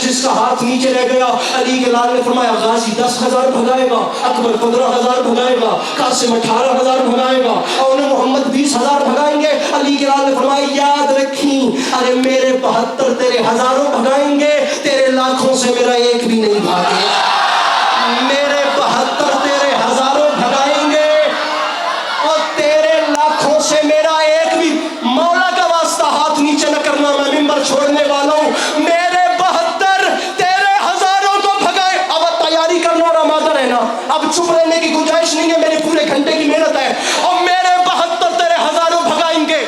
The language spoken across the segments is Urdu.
جس کا ہاتھ نیچے رہ گیا علی کے لال نے فرمایا غازی 10,000 بھگائے گا، اکبر 15,000 بھگائے گا، قاسم 18,000 بھگائے گا، اور محمد 20,000 بھگائیں گے۔ علی کے لال نے فرمایا یاد رکھیں ارے میرے 72 تیرے ہزاروں بھگائیں گے، تیرے لاکھوں سے میرا ایک بھی نہیں بھاگے گا۔ میرے 72 تیرے ہزاروں بھگائیں گے اور تیرے لاکھوں سے میرا ایک بھی، مولا کا واسطہ ہاتھ نیچے نہ کرنا، میں ممبر چھوڑنے والا ہوں، میرے 72 تیرے ہزاروں کو بھگائے۔ اب تیاری کرنا اور آمادہ رہنا، اب چپ رہنے کی گنجائش نہیں ہے، میری پورے گھنٹے کی محنت ہے، اور میرے 72 تیرے ہزاروں بھگائیں گے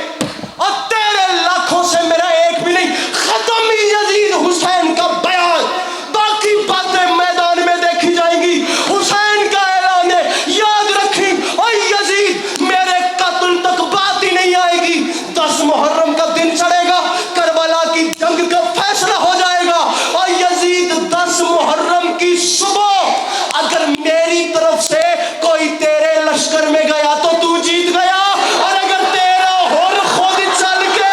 اور تیرے لاکھوں سے میرا ایک بھی نہیں۔ ختم یزید حسین کا بیان، باقی باتیں میدان میں دیکھی جائیں گی۔ حسین کا اعلان ہے، یاد رکھیں اور یزید میرے قتل تک بات ہی نہیں آئے گی۔ 10 محرم کا دن چڑھے گا، کربلا کی جنگ کا فیصلہ ہو جائے گا، اور یزید 10 محرم کی صبح اگر میری طرف سے کوئی تیرے لشکر میں گیا تو تو جیت گیا، اور اگر تیرا ہور خود چل کے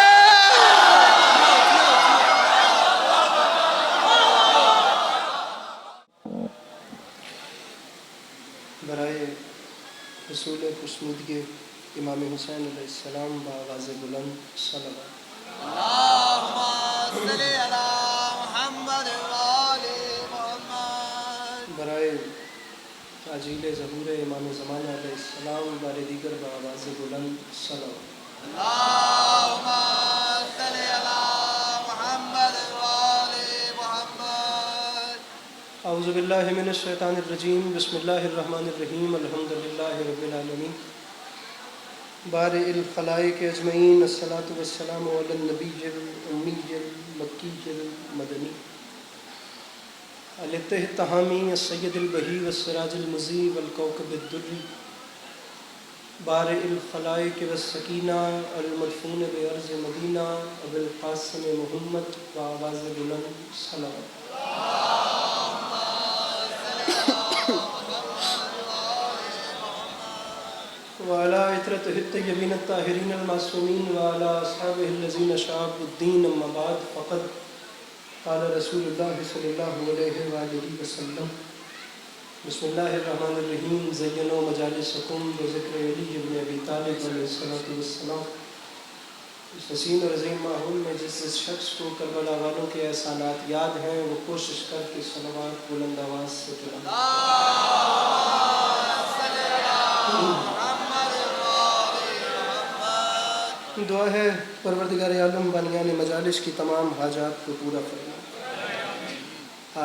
برائے حصول خوشنودگی امام حسین علیہ السلام بآواز بلند صلوات۔ اللہم صلی علی محمد وآل محمد۔ برائے تعجیل ظہور امام زمانہ علیہ السلام بار دیگر بآواز بلند صلوات۔ اللہم صلی علی محمد وآل محمد۔ اعوذ باللہ من الشیطان الرجیم، بسم اللہ الرحمن الرحیم، الحمدللہ رب العالمین، بارئ الخلائق اجمعین، الصلاۃ والسلام علی النبی الامی المکی المدنی التہ التہامی السید البہی والسراج المضیء والکوکب الدری، بارئ الخلائق والسکینہ المدفون بارض مدینہ ابو القاسم محمد بآواز بلند صلوات۔ وعلى عطرته الطيبين الطاهرين المعصومين وعلى أصحابه الذين شعبوا الدين، أما بعد، فقد قال رسول الله صلى الله عليه وآله وسلم، بسم الله الرحمن الرحيم، زينوا مجالسكم بذكر علي بن أبي طالب عليه الصلاة والسلام۔ اس حسین اور عظیم ماحول میں جس شخص کو کربلا والوں کے احسانات یاد ہیں وہ کوشش کر کے صلوات بلند آواز سے پڑھیں۔ دعا ہے پروردگار عالم بانیان مجالس کی تمام حاجات کو پورا فرما۔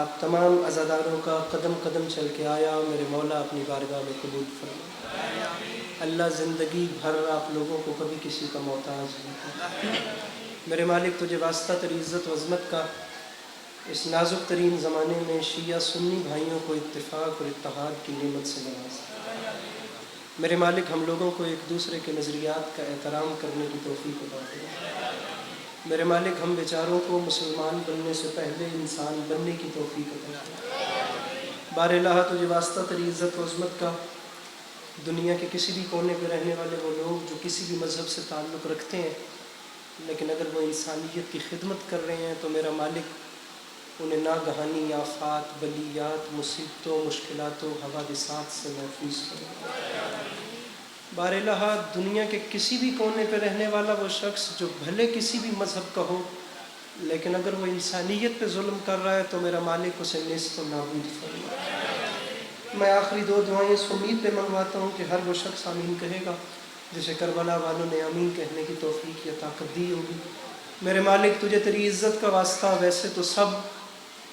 آپ تمام عزاداروں کا قدم قدم چل کے آیا میرے مولا اپنی بارگاہ میں قبول فرما۔ اللہ زندگی بھر آپ لوگوں کو کبھی کسی کا محتاج نہیں۔ میرے مالک تجھے واسطہ تیری عزت و عظمت کا اس نازک ترین زمانے میں شیعہ سنی بھائیوں کو اتفاق اور اتحاد کی نعمت سے نواز۔ میرے مالک ہم لوگوں کو ایک دوسرے کے نظریات کا احترام کرنے کی توفیق عطا فرما۔ میرے مالک ہم بیچاروں کو مسلمان بننے سے پہلے انسان بننے کی توفیق عطا فرما۔ بار الہ تجھے واسطہ تیری عزت و عظمت کا دنیا کے کسی بھی کونے پہ رہنے والے وہ لوگ جو کسی بھی مذہب سے تعلق رکھتے ہیں لیکن اگر وہ انسانیت کی خدمت کر رہے ہیں تو میرا مالک انہیں ناگہانی آفات، بلیات، مصیبتوں، مشکلات و حوادثات سے محفوظ کرے۔ بار الہ دنیا کے کسی بھی کونے پہ رہنے والا وہ شخص جو بھلے کسی بھی مذہب کا ہو لیکن اگر وہ انسانیت پہ ظلم کر رہا ہے تو میرا مالک اسے نیست و نابود فرما۔ میں آخری 2 دعائیں اس امید پہ منگواتا ہوں کہ ہر وہ شخص آمین کہے گا جسے کربلا والوں نے آمین کہنے کی توفیق یا طاقت دی ہوگی۔ میرے مالک تجھے تیری عزت کا واسطہ، ویسے تو سب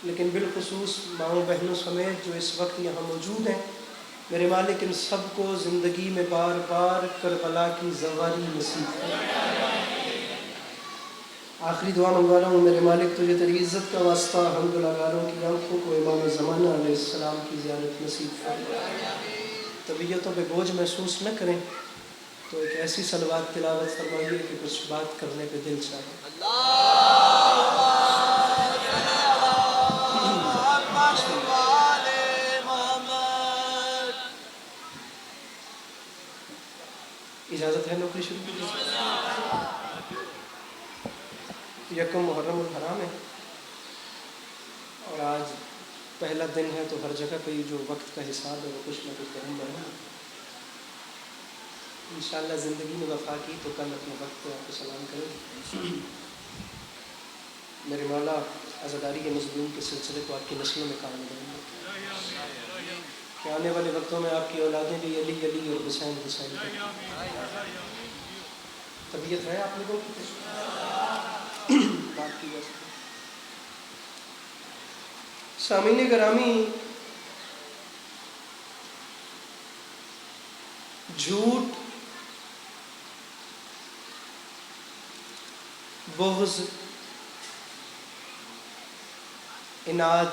لیکن بالخصوص ماؤں بہنوں سمیت جو اس وقت یہاں موجود ہیں، میرے مالک ان سب کو زندگی میں بار بار کربلا کی زواری نصیب کر۔ آخری دعا منگوا رہا ہوں میرے مالک تجھے تیری عزت کا واسطہ حمد لگاروں کی آنکھوں کو امام زمانہ علیہ السلام کی زیارت نصیب فرما۔ طبیعتوں پہ بوجھ محسوس نہ کریں تو ایک ایسی صلوات تلاوت فرمائیے کہ کچھ بات کرنے پہ دل چاہے۔ اجازت ہے نوکری شروع کی؟ یکم محرم الحرام ہے، آج پہلا دن ہے تو ہر جگہ پہ جو وقت کا حساب ہے وہ کچھ نہ کچھ درم برہم ہے۔ انشاءاللہ زندگی میں وفا کی تو کل اپنے وقت پہ آپ کو سلام کریں۔ میرے مولا عزاداری کے مظلوم کے سلسلے کو آپ کی نسلوں میں قائم رہیں گے کہ آنے والے وقتوں میں آپ کی اولادیں بھی علی علی اور حسین حسین کریں۔ طبیعت ہے آپ لوگوں کی بات کی جا سکتی۔ سامعین گرامی، جھوٹ، بغض، عناد،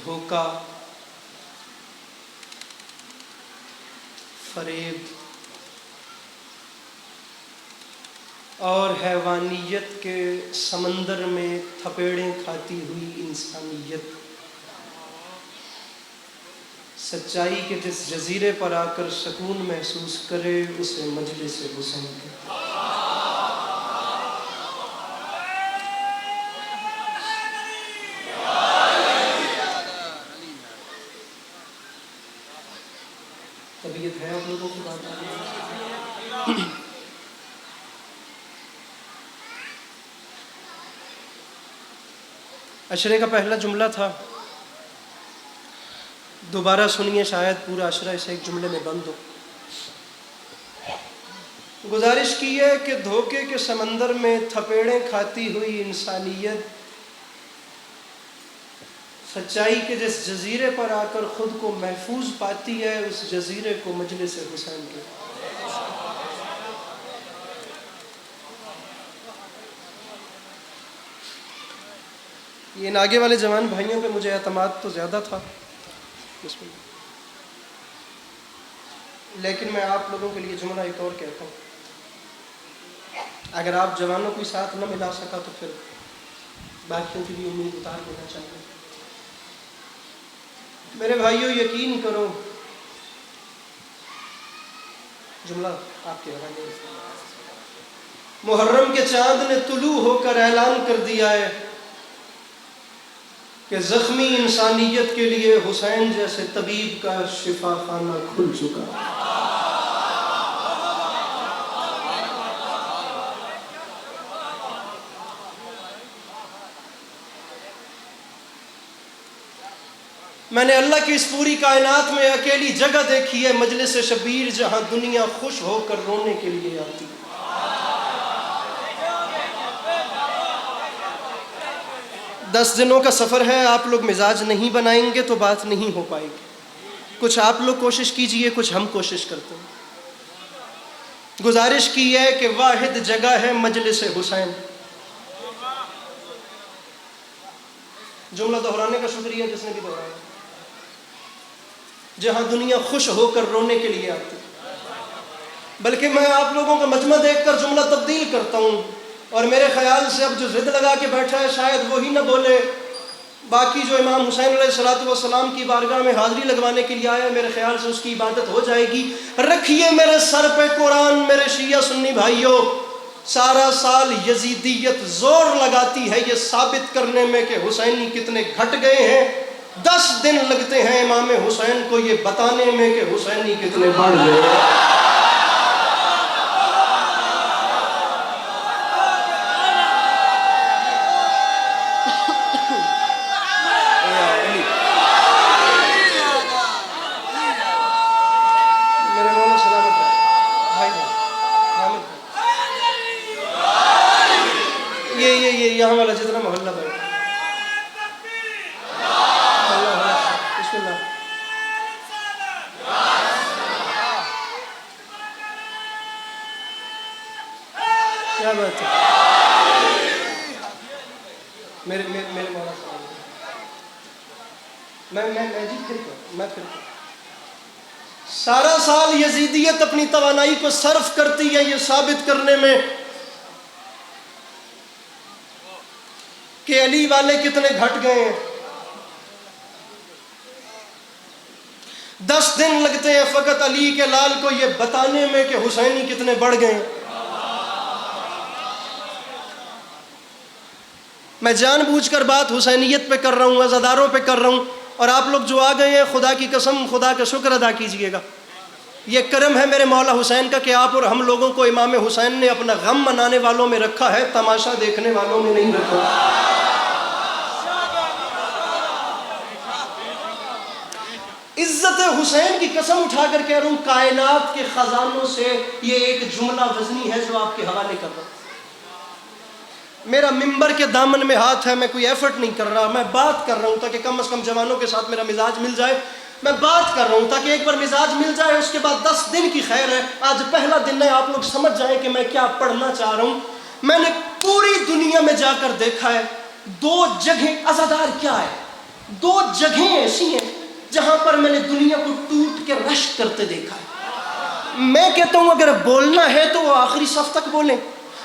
دھوکہ، فریب اور حیوانیت کے سمندر میں تھپیڑیں کھاتی ہوئی انسانیت سچائی کے جس جزیرے پر آ کر سکون محسوس کرے اسے مجلس حسین کہتے ہیں۔ طبیعت ہے آپ لوگوں کی بات آ رہی ہے؟ عشرے کا پہلا جملہ تھا، دوبارہ سنیے، شاید پورا عشرہ اس ایک جملے میں بند ہو۔ گزارش کی ہے کہ دھوکے کے سمندر میں تھپیڑیں کھاتی ہوئی انسانیت سچائی کے جس جزیرے پر آ کر خود کو محفوظ پاتی ہے اس جزیرے کو مجلس حسین کے۔ یہ ان آگے والے جوان بھائیوں پہ مجھے اعتماد تو زیادہ تھا، لیکن میں آپ لوگوں کے لیے جملہ ایک اور کہتا ہوں، اگر آپ جوانوں کو ساتھ نہ ملا سکا تو پھر باقیوں کی بھی امید اتار دینا چاہیے۔ میرے بھائیوں، یقین کرو، جملہ آپ کے حوالے سے، محرم کے چاند نے طلوع ہو کر اعلان کر دیا ہے کہ زخمی انسانیت کے لیے حسین جیسے طبیب کا شفا خانہ کھل چکا ہے۔ میں نے اللہ کی اس پوری کائنات میں اکیلی جگہ دیکھی ہے، مجلس شبیر، جہاں دنیا خوش ہو کر رونے کے لیے آتی ہے۔ دس دنوں کا سفر ہے، آپ لوگ مزاج نہیں بنائیں گے تو بات نہیں ہو پائے گی۔ کچھ آپ لوگ کوشش کیجئے، کچھ ہم کوشش کرتے ہیں۔ گزارش کی ہے کہ واحد جگہ ہے مجلس حسین۔ جملہ دہرانے کا شکریہ جس نے بھی دہرایا، جہاں دنیا خوش ہو کر رونے کے لیے آتی ہے۔ بلکہ میں آپ لوگوں کا مجمع دیکھ کر جملہ تبدیل کرتا ہوں، اور میرے خیال سے اب جو ضد لگا کے بیٹھا ہے شاید وہی نہ بولے، باقی جو امام حسین علیہ السلام کی بارگاہ میں حاضری لگوانے کے لیے آیا ہے، میرے خیال سے اس کی عبادت ہو جائے گی۔ رکھیے میرے سر پہ قرآن، میرے شیعہ سنی بھائیوں، سارا سال یزیدیت زور لگاتی ہے یہ ثابت کرنے میں کہ حسینی کتنے گھٹ گئے ہیں، 10 دن لگتے ہیں امام حسین کو یہ بتانے میں کہ حسینی کتنے بڑھ گئے ہیں۔ یہاں والا جتنا محلہ بھائی، بسم اللہ، کیا بات ہے، میرے مولا صاحب، میں پھر سارا سال یزیدیت اپنی توانائی کو صرف کرتی ہے یہ ثابت کرنے میں کہ علی والے کتنے گھٹ گئے ہیں۔ 10 دن لگتے ہیں فقط علی کے لال کو یہ بتانے میں کہ حسینی کتنے بڑھ گئے ہیں۔ میں جان بوجھ کر بات حسینیت پہ کر رہا ہوں، عزاداروں پہ کر رہا ہوں، اور آپ لوگ جو آ گئے ہیں خدا کی قسم خدا کا شکر ادا کیجئے گا. یہ کرم ہے میرے مولا حسین کا کہ آپ اور ہم لوگوں کو امام حسین نے اپنا غم منانے والوں میں رکھا ہے، تماشا دیکھنے والوں میں نہیں رکھا. عزت حسین کی قسم اٹھا کر کہہ رہا ہوں، کائنات کے خزانوں سے یہ ایک جملہ وزنی ہے جو آپ کے حوالے کر رہا ہوں. میرا ممبر کے دامن میں ہاتھ ہے، میں کوئی ایفرٹ نہیں کر رہا، میں بات کر رہا ہوں تاکہ کم از کم جوانوں کے ساتھ میرا مزاج مل جائے. میں بات کر رہا ہوں تاکہ ایک بار مزاج مل جائے، اس کے بعد 10 دن کی خیر ہے. آج پہلا دن ہے، آپ لوگ سمجھ جائیں کہ میں کیا پڑھنا چاہ رہا ہوں. میں نے پوری دنیا میں جا کر دیکھا ہے 2 جگہیں، عزادار کیا ہے، 2 جگہیں ایسی ہیں جہاں پر میں نے دنیا کو ٹوٹ کے رشک کرتے دیکھا ہے. میں کہتا ہوں اگر بولنا ہے تو وہ آخری صف تک بولیں،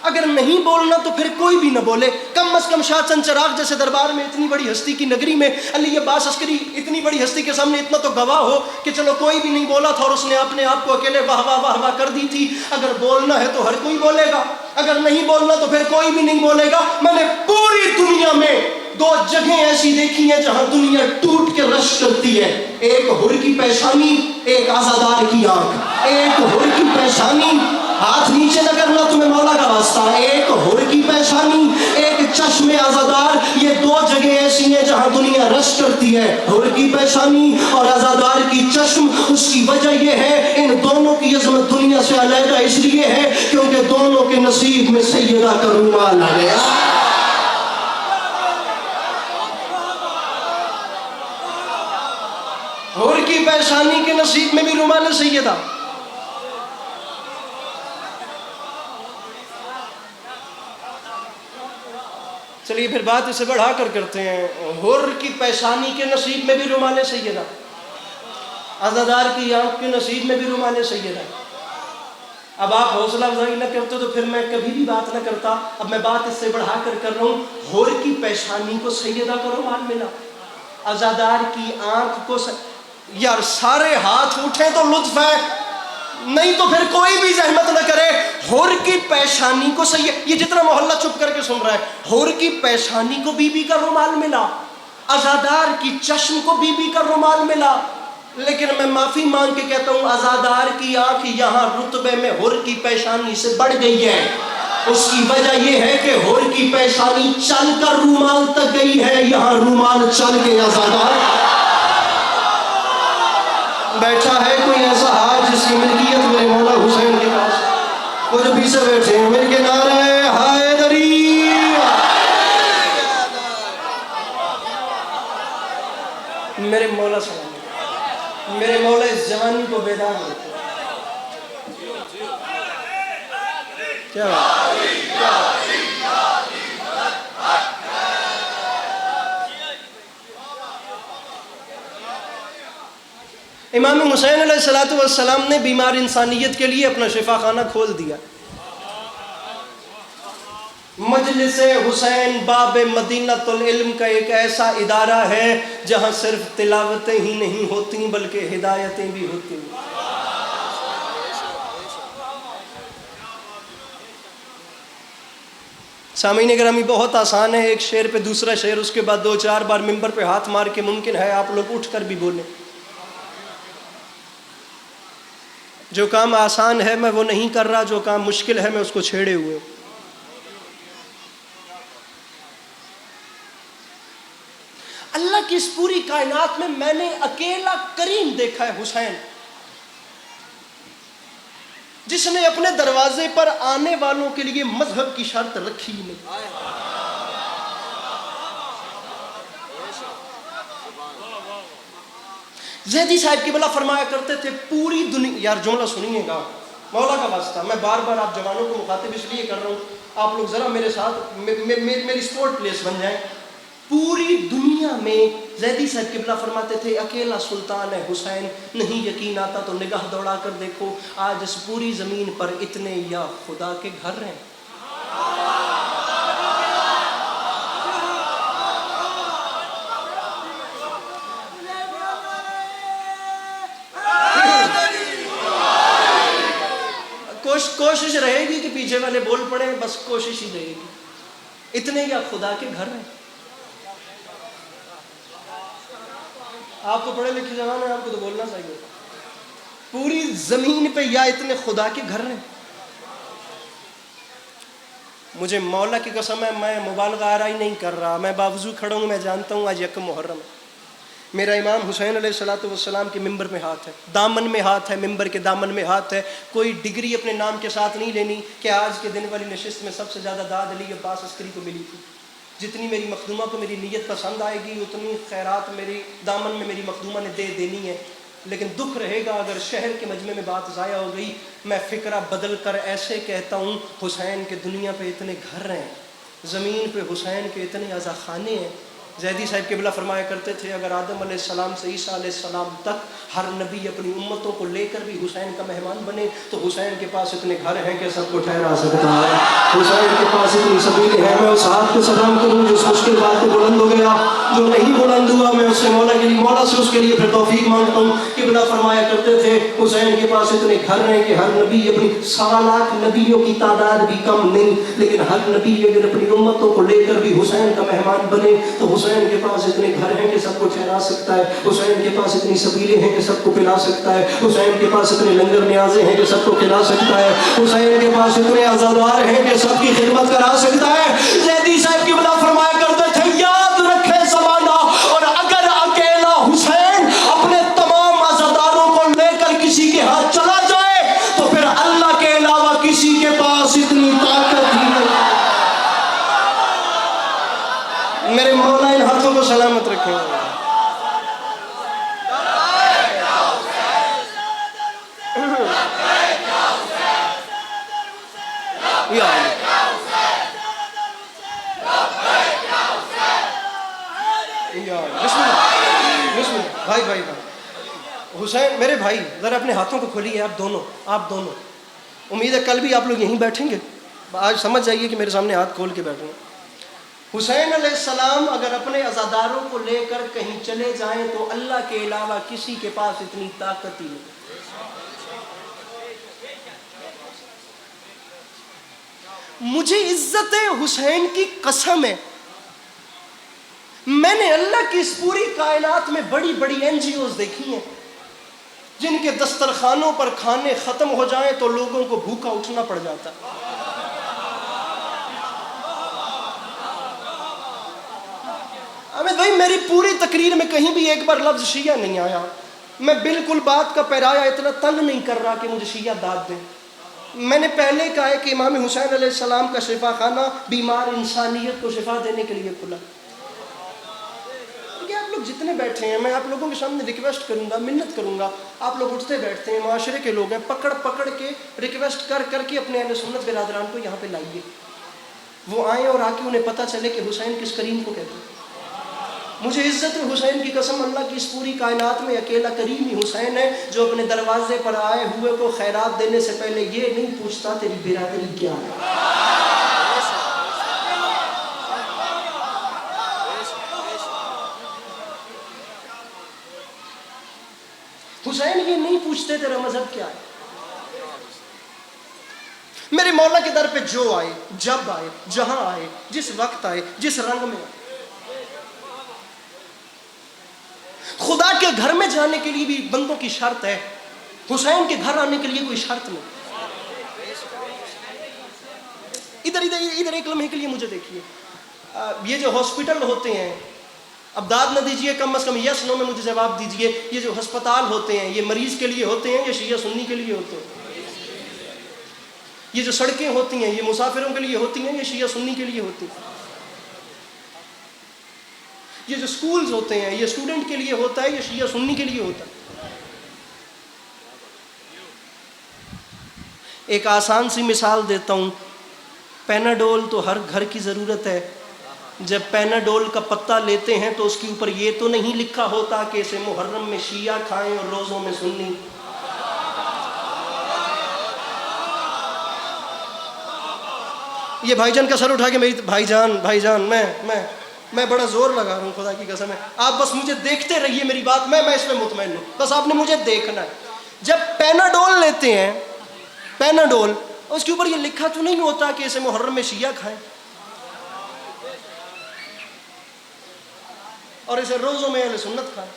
اگر نہیں بولنا تو پھر کوئی بھی نہ بولے. کم از کم شاہ چند چراغ جیسے دربار میں اتنی بڑی ہستی کی نگری میں علی عباس عسکری اتنی بڑی ہستی کے سامنے اتنا تو گواہ ہو کہ چلو کوئی بھی نہیں بولا تھا اور اس نے اپنے آپ کو اکیلے واہ واہ واہ واہ کر دی تھی. اگر بولنا ہے تو ہر کوئی بولے گا، اگر نہیں بولنا تو پھر کوئی بھی نہیں بولے گا. میں نے پوری دنیا میں 2 جگہیں ایسی دیکھی ہیں جہاں دنیا ٹوٹ کے رش کرتی ہے. ایک حر کی پیشانی، ایک عزادار کی آنکھ. ایک حر کی پیشانی، ہاتھ نیچے نہ کرنا تمہیں مولا کا واسطہ. ایک حر کی پیشانی، ایک چشم عزادار. یہ 2 جگہیں ایسی ہیں جہاں دنیا رش کرتی ہے، حر کی پیشانی اور عزادار کی چشم. اس کی وجہ یہ ہے ان دونوں کی عظمت دنیا سے علیحدہ اس لیے ہے کیونکہ دونوں کے نصیب میں سیدہ کا رومال آ گیا. حر کی پیشانی کے نصیب میں بھی رومال سیدہ. چلیے پھر بات اسے بڑھا کر کرتے ہیں. حر کی پیشانی کے نصیب میں بھی رومال سیدہ، عزادار کی آنکھ کے نصیب میں بھی رومال سیدہ. اب آپ حوصلہ افزائی نہ کرتے تو پھر میں کبھی بھی بات نہ کرتا. اب میں بات اس سے بڑھا کر کر رہا ہوں. حر کی پیشانی کو سیدہ کا رومال ملا، عزادار کی آنکھ کو یار سارے ہاتھ اٹھیں تو لطف ہے، نہیں تو پھر کوئی بھی زحمت نہ کرے. حر کی پیشانی کو یہ جتنا محلہ چپ کر کے سن رہا ہے، حر کی پیشانی کو بی بی کا رومال ملا، عزادار کی چشم کو بی بی کا رومال ملا. لیکن میں معافی مانگ کے کہتا ہوں عزادار کی آنکھ یہاں رتبے میں حر کی پیشانی سے بڑھ گئی ہے. اس کی وجہ یہ ہے کہ حر کی پیشانی چل کر رومال تک گئی ہے، یہاں رومال چل کے عزادار بیٹھا ہے. کوئی ایسا ہاتھ جس کی ملکیت میرے مولا حسین کے پاس، وہ جو پیچھے بیٹھے ہیں مل کے نعرہ حیدری. میرے مولا سلام، میرے مولا اس جوانی کو بیدار ہوتے کیا امام حسین علیہ السلام نے بیمار انسانیت کے لیے اپنا شفا خانہ کھول دیا. مجلس حسین باب مدینۃ العلم کا ایک ایسا ادارہ ہے جہاں صرف تلاوتیں ہی نہیں ہوتی بلکہ ہدایتیں بھی ہوتی ہیں. سامعین گرامی بہت آسان ہے ایک شعر پہ دوسرا شعر، اس کے بعد 2-4 بار ممبر پہ ہاتھ مار کے ممکن ہے آپ لوگ اٹھ کر بھی بولیں. جو کام آسان ہے میں وہ نہیں کر رہا، جو کام مشکل ہے میں اس کو چھیڑے ہوئے. اللہ کی اس پوری کائنات میں نے اکیلا کریم دیکھا ہے حسین، جس نے اپنے دروازے پر آنے والوں کے لیے مذہب کی شرط رکھی نہیں. زیدی صاحب کی بلا فرمایا کرتے تھے پوری دنیا، یار جملہ سنیے گا مولا کا واسطہ، میں بار بار آپ جوانوں کو مخاطب اس لیے کر رہا ہوں، آپ لوگ ذرا میرے ساتھ میری سپورٹ پلیس بن جائیں. پوری دنیا میں زیدی صاحب قبلہ فرماتے تھے اکیلا سلطان ہے حسین، نہیں یقین آتا تو نگاہ دوڑا کر دیکھو آج اس پوری زمین پر اتنے یا خدا کے گھر ہیں. کوشش رہے گی کہ پیچھے والے بول پڑے، بس کوشش ہی رہے گی. اتنے یا خدا کے گھر ہیں؟ آپ تو پڑھے لکھے جوان ہیں، آپ کو تو بولنا چاہیے. پوری زمین پہ یا اتنے خدا کے گھر ہیں؟ مجھے مولا کی قسم ہے، میں مبالغہ آرائی نہیں کر رہا، میں باوضو کھڑا ہوں، میں جانتا ہوں آج یکم محرم ہے. میرا امام حسین علیہ السلام کے ممبر میں ہاتھ ہے، دامن میں ہاتھ ہے، ممبر کے دامن میں ہاتھ ہے. کوئی ڈگری اپنے نام کے ساتھ نہیں لینی کہ آج کے دن والی نشست میں سب سے زیادہ داد علی عباس عسکری کو ملی تھی. جتنی میری مخدومہ کو میری نیت پسند آئے گی اتنی خیرات میری دامن میں میری مخدومہ نے دے دینی ہے. لیکن دکھ رہے گا اگر شہر کے مجمع میں بات ضائع ہو گئی. میں فکرہ بدل کر ایسے کہتا ہوں، حسین کے دنیا پہ اتنے گھر ہیں، زمین پہ حسین کے اتنے عزا خانے ہیں. زیدی صاحب قبلہ فرمایا کرتے تھے اگر آدم علیہ السلام سے عیسیٰ علیہ السلام تک ہر نبی اپنی امتوں کو لے کر بھی حسین کا مہمان بنے تو حسین کے پاس اتنے گھر ہیں کہ سب کو ٹھہرا سکتا ہے. حسین کے پاس اتنی سبیلیں ہیں. میں اس ہاتھ کو سلام کروں جو مشکل بات پہ بلند ہو گیا، جو نہیں بلند ہوا میں اس سے مولا سے اس کے لیے پھر توفیق مانگتا ہوں. قبلہ فرمایا کرتے تھے حسین کے پاس اتنے گھر ہیں کہ ہر نبی اپنی 1.25 لاکھ نبیوں کی تعداد بھی کم نہیں، لیکن ہر نبی اگر اپنی امتوں کو لے کر بھی حسین کا مہمان بنے تو حسین کے پاس اتنے گھر ہیں کہ سب کو ٹھہرا سکتا ہے. حسین کے پاس اتنی سبیلیں ہیں کہ سب کو پلا سکتا ہے. حسین کے پاس اتنے لنگر نیازیں ہیں کہ سب کو کھلا سکتا ہے. حسین کے پاس اتنے عزادار ہیں کہ سب کی خدمت کرا سکتا ہے. زیدی صاحب قبلہ فرمایا کرتے تھے یاد رکھے زمانہ، اور اگر اکیلا حسین اپنے تمام عزاداروں کو لے کر کسی کے ہاتھ چلا جائے تو پھر اللہ کے علاوہ کسی کے پاس اتنی طاقت ہی نہیں. میرے مولا ان ہاتھوں کو سلامت رکھیں. بھائی حسین میرے بھائی ذرا اپنے ہاتھوں کو کھولیے. آپ دونوں امید ہے کل بھی آپ لوگ یہیں بیٹھیں گے. آج سمجھ جائیے کہ میرے سامنے ہاتھ کھول کے بیٹھیں. حسین علیہ السلام اگر اپنے عزاداروں کو لے کر کہیں چلے جائیں تو اللہ کے علاوہ کسی کے پاس اتنی طاقت ہی نہیں. مجھے عزت حسین کی قسم ہے، میں نے اللہ کی اس پوری کائنات میں بڑی بڑی NGOs دیکھی ہیں جن کے دسترخوانوں پر کھانے ختم ہو جائیں تو لوگوں کو بھوکا اٹھنا پڑ جاتا. بھائی میری پوری تقریر میں کہیں بھی ایک بار لفظ شیعہ نہیں آیا. میں بالکل بات کا پیرایا اتنا تنگ نہیں کر رہا کہ مجھے شیعہ داد دیں. میں نے پہلے کہا ہے کہ امام حسین علیہ السلام کا شفا خانہ بیمار انسانیت کو شفا دینے کے لیے کھلا. آپ لوگ جتنے بیٹھے ہیں میں آپ لوگوں کے سامنے ریکویسٹ کروں گا، منت کروں گا. آپ لوگ اٹھتے بیٹھتے ہیں، معاشرے کے لوگ ہیں، پکڑ کے ریکویسٹ کر کے اپنے اہل سنت برادران کو یہاں پہ لائیے. وہ آئیں اور آ کے انہیں پتہ چلے کہ حسین کس کریم کو کہتے ہیں. مجھے عزت حسین کی قسم اللہ کی اس پوری کائنات میں اکیلا کریم ہی حسین ہے جو اپنے دروازے پر آئے ہوئے کو خیرات دینے سے پہلے یہ نہیں پوچھتا تیری برادری کیا ہے. حسین یہ نہیں پوچھتے تیرا مذہب کیا ہے. میرے مولا کے در پہ جو آئے، جب آئے، جہاں آئے، جس وقت آئے، جس رنگ میں آئے. خدا کے گھر میں جانے کے لیے بھی بندوں کی شرط ہے، حسین کے گھر آنے کے لیے کوئی شرط نہیں. ادھر ایک لمحے کے لیے مجھے دیکھیے. یہ جو ہاسپٹل ہوتے ہیں، اب داد نہ دیجئے، کم از کم یس نو میں مجھے جواب دیجئے. یہ جو ہسپتال ہوتے ہیں یہ مریض کے لیے ہوتے ہیں یا شیعہ سنی کے لیے ہوتے ہیں؟ یہ جو سڑکیں ہوتی ہیں یہ مسافروں کے لیے ہوتی ہیں یا شیعہ سنی کے لیے ہوتی ہیں؟ یہ جو سکولز ہوتے ہیں یہ اسٹوڈنٹ کے لیے ہوتا ہے یا شیعہ سنی کے لیے ہوتا ہے؟ ایک آسان سی مثال دیتا ہوں. پیناڈول تو ہر گھر کی ضرورت ہے. جب پیناڈول کا پتہ لیتے ہیں تو اس کے اوپر یہ تو نہیں لکھا ہوتا کہ اسے محرم میں شیعہ کھائیں اور روزوں میں سنی. یہ بھائی جان کا سر اٹھا کے میری بھائی جان میں بڑا زور لگا رہا ہوں، خدا کی قسم ہے. آپ بس مجھے دیکھتے رہیے میری بات، میں اس پہ مطمئن ہوں. بس آپ نے مجھے دیکھنا ہے. جب پیناڈول لیتے ہیں، پیناڈول اس کے اوپر یہ لکھا تو نہیں ہوتا کہ اسے محرم میں شیعہ کھائیں. اور اسے روزوں میں اہل سنت کھائے.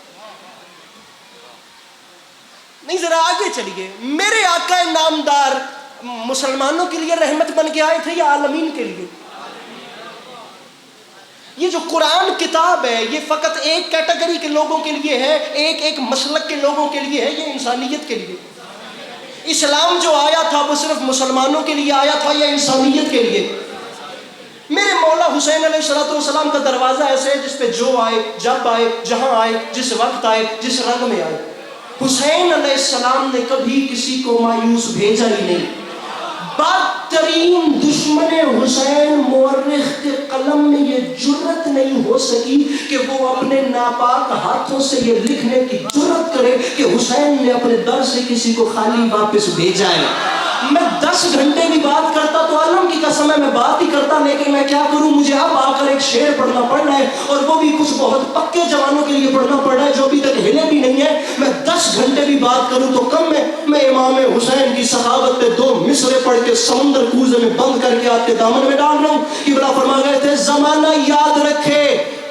نہیں، ذرا آگے چلیے. میرے آقا نامدار مسلمانوں کے لیے رحمت بن کے آئے تھے یا عالمین کے لیے؟ یہ جو قرآن کتاب ہے یہ فقط ایک کیٹیگری کے لوگوں کے لیے ہے، ایک مسلک کے لوگوں کے لیے ہے، یہ انسانیت کے لیے. اسلام جو آیا تھا وہ صرف مسلمانوں کے لیے آیا تھا یا انسانیت کے لیے؟ میرے مولا حسین علیہ الصلوۃ والسلام کا دروازہ ایسے ہے جس پہ جو آئے، جب آئے، جہاں آئے، جس وقت آئے، جس رنگ میں آئے. حسین علیہ السلام نے کبھی کسی کو مایوس بھیجا ہی نہیں. بدترین دشمن حسین مورخ کے قلم میں یہ جرت نہیں ہو سکی کہ وہ اپنے ناپاک ہاتھوں سے یہ لکھنے کی جرت کرے کہ حسین نے اپنے در سے کسی کو خالی واپس بھیجا ہے. میں 10 گھنٹے بھی بات کرتا تو علم کی قسم ہے میں بات ہی کرتا، لیکن میں کیا کروں، مجھے اب آ کر ایک شعر پڑھنا پڑ رہا ہے، اور وہ بھی کچھ بہت پکے جوانوں کے لیے پڑھنا پڑ رہا ہے جو ابھی تک ہلے بھی نہیں ہے. میں 10 گھنٹے بھی بات کروں تو کم ہے. میں امام حسین کی صحابت پہ 2 مصرے پڑھ کے سمندر کوزے میں بند کر کے آپ کے دامن میں ڈال رہا ہوں. قبلہ فرما گئے تھے زمانہ یاد رکھے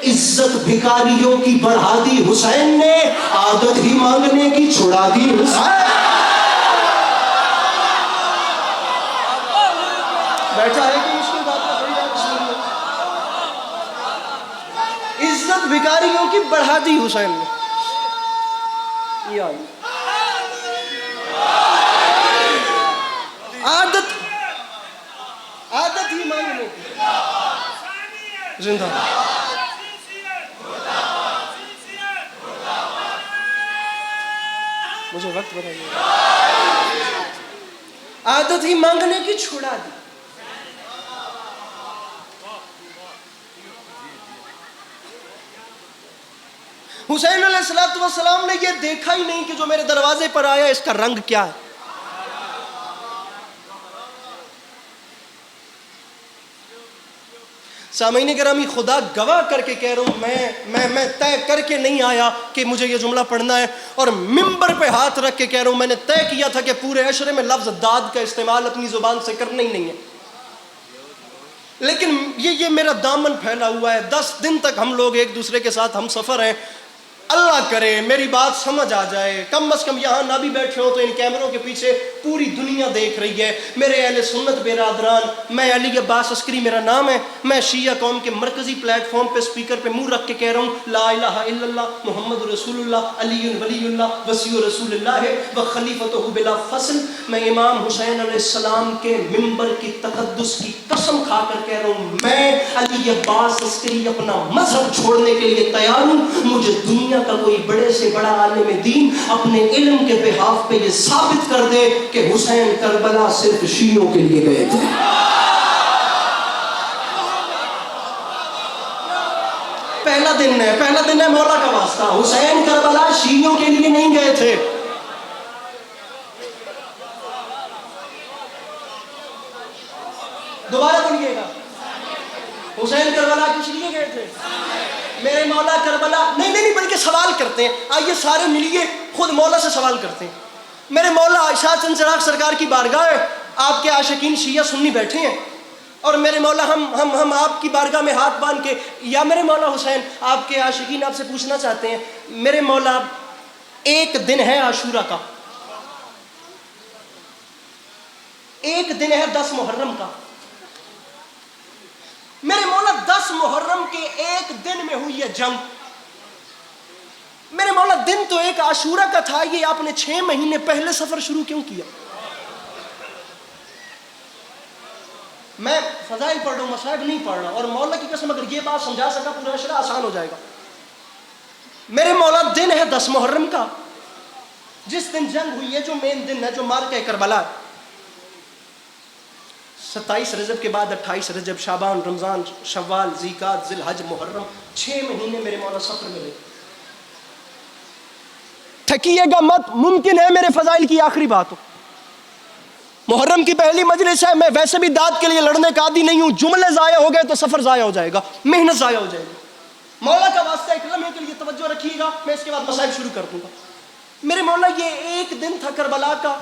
عزت بھکاریوں کی بڑھا دی حسین نے، عادت ہی مانگنے کی چھڑا دی حسین. بیٹھا ہے کہ مشکل بات ہے، بڑی بات سنیے. عزت بھکاریوں کی بڑھا دی حسین نے. عادت ہی مانگنے کی. زندہ مجھے وقت بتائیے. عادت ہی مانگنے کی چھڑا دی. حسین علیہ السلام نے یہ دیکھا ہی نہیں کہ جو میرے دروازے پر آیا اس کا رنگ کیا ہے. سامعین گرامی، خدا گواہ کر کے کہہ رہا ہوں، میں طے کر کے نہیں آیا کہ مجھے یہ جملہ پڑھنا ہے، اور ممبر پہ ہاتھ رکھ کے کہہ رہا ہوں میں نے طے کیا تھا کہ پورے عشرے میں لفظ داد کا استعمال اپنی زبان سے کرنا ہی نہیں ہے. لیکن یہ میرا دامن پھیلا ہوا ہے. 10 دن تک ہم لوگ ایک دوسرے کے ساتھ ہم سفر ہیں. اللہ کرے میری بات سمجھ آ جائے. کم از کم یہاں نہ بھی بیٹھے ہو تو ان کیمروں کے پیچھے پوری دنیا دیکھ رہی ہے. میرے اہل سنت برادران، میں علی عباس عسکری میرا نام ہے. میں شیعہ قوم کے مرکزی پلیٹ فارم پہ اسپیکر پہ منہ رکھ کے کہہ رہا ہوں لا الہ الا اللہ محمد رسول اللہ علی ولی اللہ وصی رسول اللہ و خلیفتہ بلا فصل. میں امام حسین علیہ السلام کے ممبر کی تقدس کی قسم کھا کر کہہ رہا ہوں میں علی عباس عسکری اپنا مذہب چھوڑنے کے لیے تیار ہوں. مجھے دنیا کا کوئی بڑے سے بڑا عالم دین اپنے علم کے بحاف پہ یہ ثابت کر دے کہ حسین کربلا صرف شیعوں کے لیے گئے تھے. پہلا دن ہے مولا کا واسطہ. حسین کربلا شیعوں کے لیے نہیں گئے تھے. دوبارہ بولیے گا، حسین کربلا کس لیے گئے تھے؟ میرے مولا کربلا نہیں بلکہ سوال کرتے ہیں. آئیے سارے ملیے خود مولا سے سوال کرتے ہیں. میرے مولا اشاعت چند چراغ سرکار کی بارگاہ ہے، آپ کے عاشقین شیعہ سنی بیٹھے ہیں، اور میرے مولا ہم آپ کی بارگاہ میں ہاتھ باندھ کے یا میرے مولا حسین آپ کے عاشقین آپ سے پوچھنا چاہتے ہیں میرے مولا ایک دن ہے عاشورہ کا، ایک دن ہے 10 محرم کا. میرے مولا 10 محرم کے ایک دن میں ہوئی ہے جنگ. میرے مولا دن تو ایک عاشورہ کا تھا، یہ آپ نے 6 مہینے پہلے سفر شروع کیوں کیا؟ میں فضائل پڑھ رہا ہوں، مصائب نہیں پڑھ رہا، اور مولا کی قسم اگر یہ بات سمجھا سکا پورا عشرہ آسان ہو جائے گا. میرے مولا دن ہے 10 محرم کا، جس دن جنگ ہوئی ہے، جو مین دن ہے، جو مارکہ کربلا ہے. 27 رجب کے بعد 28 رجب، شعبان، رمضان، شوال، ذیقعد، ذی الحج، محرم، 6 مہینے میرے مولا سفر میں رہے. تھکیے گا مت، ممکن ہے میرے فضائل کی آخری بات ہو. محرم کی پہلی مجلس ہے، میں ویسے بھی داد کے لیے لڑنے کا عادی نہیں ہوں. جملے ضائع ہو گئے تو سفر ضائع ہو جائے گا، محنت ضائع ہو جائے گی. مولا کا واسطہ ایک لمحے کے لیے توجہ رکھیے گا، میں اس کے بعد مسائل شروع کر دوں گا. میرے مولا یہ ایک دن تھا کربلا کا،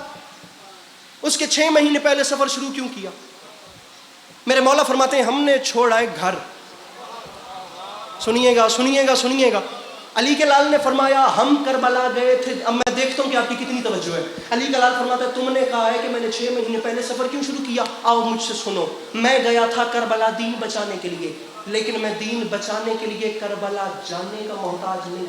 اس کے 6 مہینے پہلے سفر شروع کیوں کیا؟ میرے مولا فرماتے ہیں ہم نے چھوڑا ہے گھر، سنیے گا سنیے گا سنیے گا. علی کے لال نے فرمایا ہم کربلا گئے تھے. اب میں دیکھتا ہوں کہ آپ کی کتنی توجہ ہے. علی کا لال فرماتا ہے تم نے کہا ہے کہ میں نے 6 مہینے پہلے سفر کیوں شروع کیا؟ آؤ مجھ سے سنو. میں گیا تھا کربلا دین بچانے کے لیے، لیکن میں دین بچانے کے لیے کربلا جانے کا محتاج نہیں.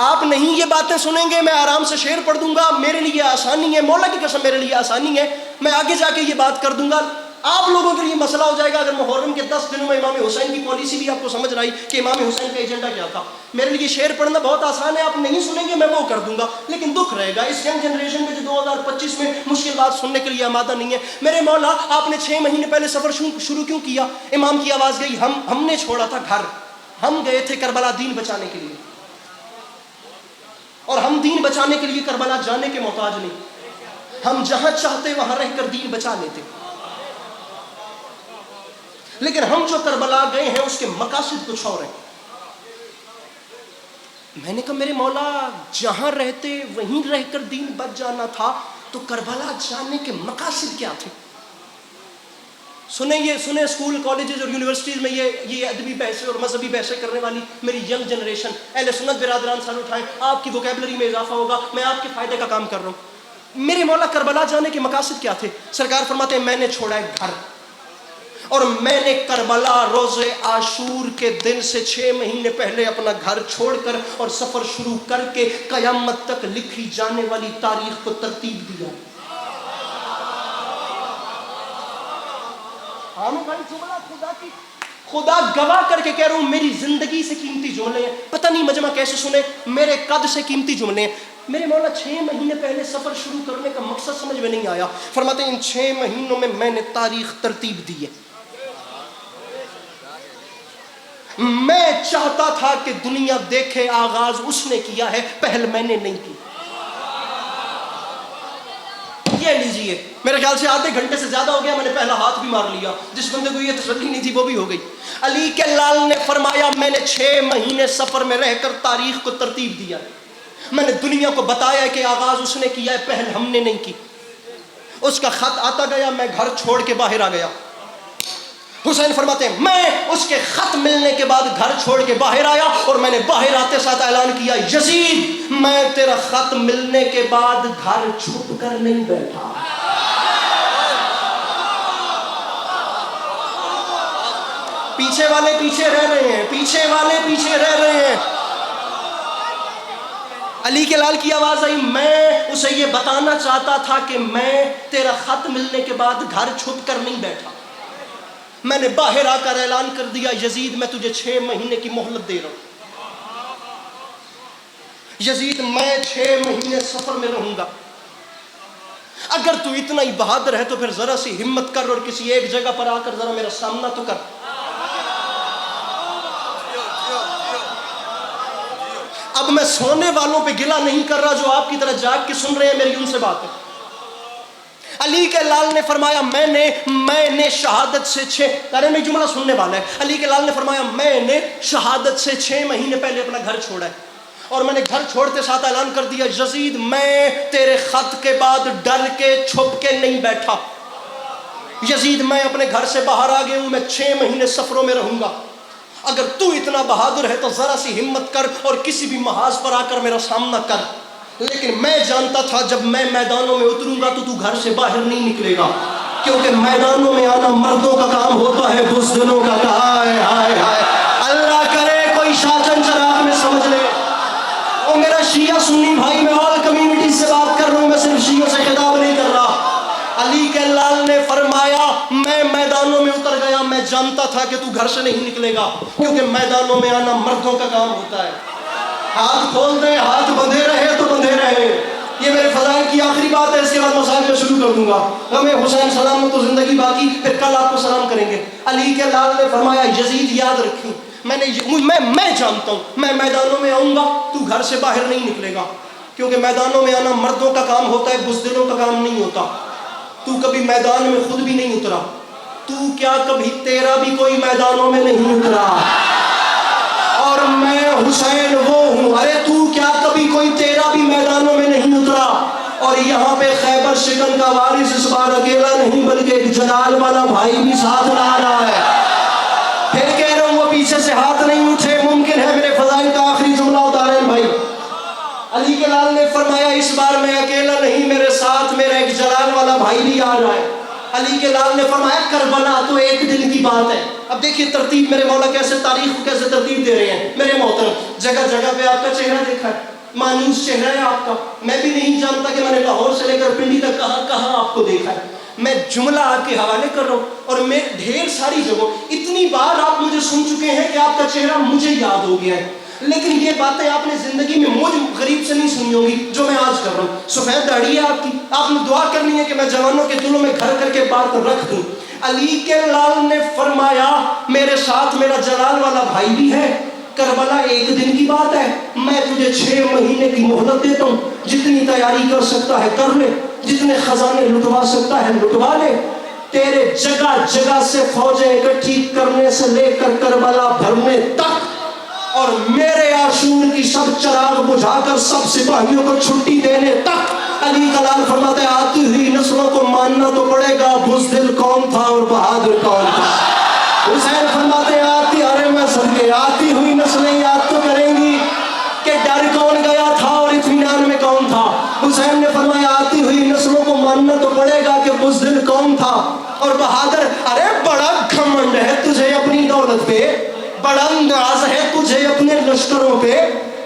آپ نہیں یہ باتیں سنیں گے، میں آرام سے شعر پڑھ دوں گا، میرے لیے آسانی ہے، مولا کی قسم میرے لیے آسانی ہے، میں آگے جا کے یہ بات کر دوں گا. آپ لوگوں کے لیے مسئلہ ہو جائے گا اگر محرم کے 10 دنوں میں امام حسین کی پالیسی بھی آپ کو سمجھ رہی کہ امام حسین کا ایجنڈا کیا تھا. میرے لیے شعر پڑھنا بہت آسان ہے، آپ نہیں سنیں گے میں وہ کر دوں گا، لیکن دکھ رہے گا اس ینگ جنریشن میں جو 2025 میں مشکل بات سننے کے لیے آمادہ نہیں ہے. میرے مولا آپ نے 6 مہینے پہلے سفر شروع کیوں کیا؟ امام کی آواز گئی ہم نے چھوڑا تھا گھر، ہم گئے تھے کربلا دین بچانے کے لیے، اور ہم دین بچانے کے لیے کربلا جانے کے محتاج نہیں. ہم جہاں چاہتے وہاں رہ کر دین بچا لیتے، لیکن ہم جو کربلا گئے ہیں اس کے مقاصد کچھ اور ہیں. میں نے کہا میرے مولا جہاں رہتے وہیں رہ کر دین بچ جانا تھا، تو کربلا جانے کے مقاصد کیا تھے؟ سنیں اسکول کالجز اور یونیورسٹیز میں یہ ادبی بحثیں اور مذہبی بحثیں کرنے والی میری ینگ جنریشن اہل سنت برادران سر اٹھائیں، آپ کی ووکیبلری میں اضافہ ہوگا، میں آپ کے فائدے کا کام کر رہا ہوں. میرے مولا کربلا جانے کے مقاصد کیا تھے؟ سرکار فرماتے ہیں میں نے چھوڑا ہے گھر، اور میں نے کربلا روز عاشور کے دن سے 6 مہینے پہلے اپنا گھر چھوڑ کر اور سفر شروع کر کے قیامت تک لکھی جانے والی تاریخ کو ترتیب دیا. خدا گواہ کر کے کہہ رہا ہوں میری زندگی سے قیمتی جملے ہیں. پتہ نہیں مجمع کیسے سنے، میرے قد سے قیمتی جملے ہیں. میرے مولا 6 مہینے پہلے سفر شروع کرنے کا مقصد سمجھ میں نہیں آیا. فرماتے ہیں ان 6 مہینوں میں نے تاریخ ترتیب دی ہے. میں چاہتا تھا کہ دنیا دیکھے آغاز اس نے کیا ہے، پہل میں نے نہیں کی. یہ لیجیے، میرے خیال سے آدھے گھنٹے سے زیادہ ہو گیا، میں نے پہلا ہاتھ بھی مار لیا. جس بندے کو یہ تسلی نہیں تھی وہ بھی ہو گئی. علی کے لال نے فرمایا میں نے 6 مہینے سفر میں رہ کر تاریخ کو ترتیب دیا. میں نے دنیا کو بتایا کہ آغاز اس نے کیا ہے، پہل ہم نے نہیں کی. اس کا خط آتا گیا، میں گھر چھوڑ کے باہر آ گیا. حسین فرماتے ہیں میں اس کے خط ملنے کے بعد گھر چھوڑ کے باہر آیا، اور میں نے باہر آتے ساتھ اعلان کیا یزید میں تیرا خط ملنے کے بعد گھر چھپ کر نہیں بیٹھا. پیچھے والے پیچھے رہ رہے ہیں، پیچھے والے پیچھے رہ رہے ہیں. علی کے لال کی آواز آئی میں اسے یہ بتانا چاہتا تھا کہ میں تیرا خط ملنے کے بعد گھر چھپ کر نہیں بیٹھا. میں نے باہر آ کر اعلان کر دیا یزید میں تجھے 6 مہینے کی مہلت دے رہا ہوں. یزید میں 6 مہینے سفر میں رہوں گا. اگر تو اتنا ہی بہادر ہے تو پھر ذرا سی ہمت کر اور کسی ایک جگہ پر آ کر ذرا میرا سامنا تو کر. اب میں سونے والوں پہ گلہ نہیں کر رہا جو آپ کی طرح جاگ کے سن رہے ہیں، میری ان سے بات ہے. علی کے لال نے فرمایا میں نے شہادت سے میں جملہ سننے والا ہے. علی کے لال نے فرمایا میں نے شہادت سے 6 مہینے پہلے اپنا گھر چھوڑا ہے، اور میں نے گھر چھوڑتے ساتھ اعلان کر دیا یزید میں تیرے خط کے بعد ڈر کے چھپ کے نہیں بیٹھا. یزید میں اپنے گھر سے باہر آ گیا ہوں، میں 6 مہینے سفروں میں رہوں گا. اگر تو اتنا بہادر ہے تو ذرا سی ہمت کر اور کسی بھی محاذ پر آ کر میرا سامنا کر. لیکن میں جانتا تھا جب میں میدانوں میں اتروں گا تو گھر سے باہر نہیں نکلے گا، کیونکہ میدانوں میں آنا مردوں کا کام ہوتا ہے، بزدلوں کا. ہائے ہائے ہائے، اللہ کرے کوئی شاچن چراغ میں سمجھ لے. اور میرا شیعہ سنی بھائی میں آل کمیونٹی سے بات کر رہا ہوں، میں صرف شیعوں سے خطاب نہیں کر رہا. علی کے لال نے فرمایا میں میدانوں میں اتر گیا، میں جانتا تھا کہ تو گھر سے نہیں نکلے گا، کیونکہ میدانوں میں آنا مردوں کا کام ہوتا ہے. ہاتھ کھول دیں، ہاتھ بندھے رہے تو بندھے رہے. یہ میرے فضائل کی آخری بات ہے، اس کے بعد مسائل میں شروع کر دوں گا. ہمیں حسین سلام تو زندگی باقی، پھر کل آپ کو سلام کریں گے. علی کے لال نے فرمایا یزید یاد رکھیں میں جانتا ہوں میں میدانوں میں آؤں گا تو گھر سے باہر نہیں نکلے گا، کیونکہ میدانوں میں آنا مردوں کا کام ہوتا ہے، بزدلوں کا کام نہیں ہوتا. تو کبھی میدان میں خود بھی نہیں اترا، تو کیا کبھی تیرا بھی کوئی میدانوں میں نہیں اترا، اور میں حسین وہ ہوں. ارے تو کیا کبھی کوئی تیرا بھی میدانوں میں نہیں اترا. اور یہاں پہ خیبر شکن کا وارث اس بار اکیلا نہیں بلکہ ایک جلال والا بھائی بھی ساتھ لا رہا ہے. پھر کہہ رہا ہوں وہ پیچھے سے ہاتھ نہیں اٹھے. ممکن ہے میرے فضائل کا آخری جملہ اتاریں بھائی. علی کے لال نے فرمایا اس بار میں اکیلا نہیں, میرے ساتھ میرا ایک جلال والا بھائی بھی آ رہا ہے. علی کے لال نے فرمایا کربلا تو ایک دن کی بات ہے. اب دیکھیے ترتیب میرے مولا کیسے تاریخ کو کیسے ترتیب دے رہے ہیں. میرے محترم جگہ جگہ پہ آپ کا چہرہ دیکھا ہے, مانوس چہرہ ہے آپ کا. میں بھی نہیں جانتا کہ میں نے لاہور سے لے کر پنڈی تک کہاں کہاں آپ کو دیکھا ہے. میں جملہ آپ کے حوالے کر رہا ہوں اور میں ڈھیر ساری جگہوں اتنی بار آپ مجھے سن چکے ہیں کہ آپ کا چہرہ مجھے یاد ہو گیا ہے. لیکن یہ باتیں آپ نے زندگی میں مجھ غریب سے نہیں سنی ہوگی جو میں آج کر رہا ہوں. سفید داڑھی ہے آپ کی, آپ نے دعا کرنی ہے کہ میں جوانوں کے دلوں میں گھر کر کے بات رکھ دوں. علی کے لال نے فرمایا میرے ساتھ میرا جلال والا بھائی بھی ہے, کربلا ایک دن کی بات ہے, میں تجھے 6 مہینے کی مہلت دیتا ہوں. جتنی تیاری کر سکتا ہے کر لے, جتنے خزانے لٹوا سکتا ہے لٹوا لے. تیرے جگہ جگہ سے فوجیں اکٹھی کرنے سے لے کر کربلا بھرنے تک اور میرے عاشور کی سب چراغ بجھا کر سب سپاہیوں کو چھٹی دینے تک. علی کا لال فرماتے ہیں آتی ہوئی نسلوں کو ماننا تو پڑے گا بزدل کون تھا اور بہادر کون تھا. حسین فرماتے ہیں آتی, ارے میں سن کے آتی ہوئی نسلیں یاد تو کریں گی کہ ڈر کون گیا تھا اور اطمینان میں کون تھا. حسین نے فرمایا آتی ہوئی نسلوں کو ماننا تو پڑے گا کہ بزدل کون تھا اور بہادر. ارے بڑا گھمنڈ ہے تجھے اپنی دولت پہ, بڑا انداز ہے تجھے اپنے لشکروں پہ,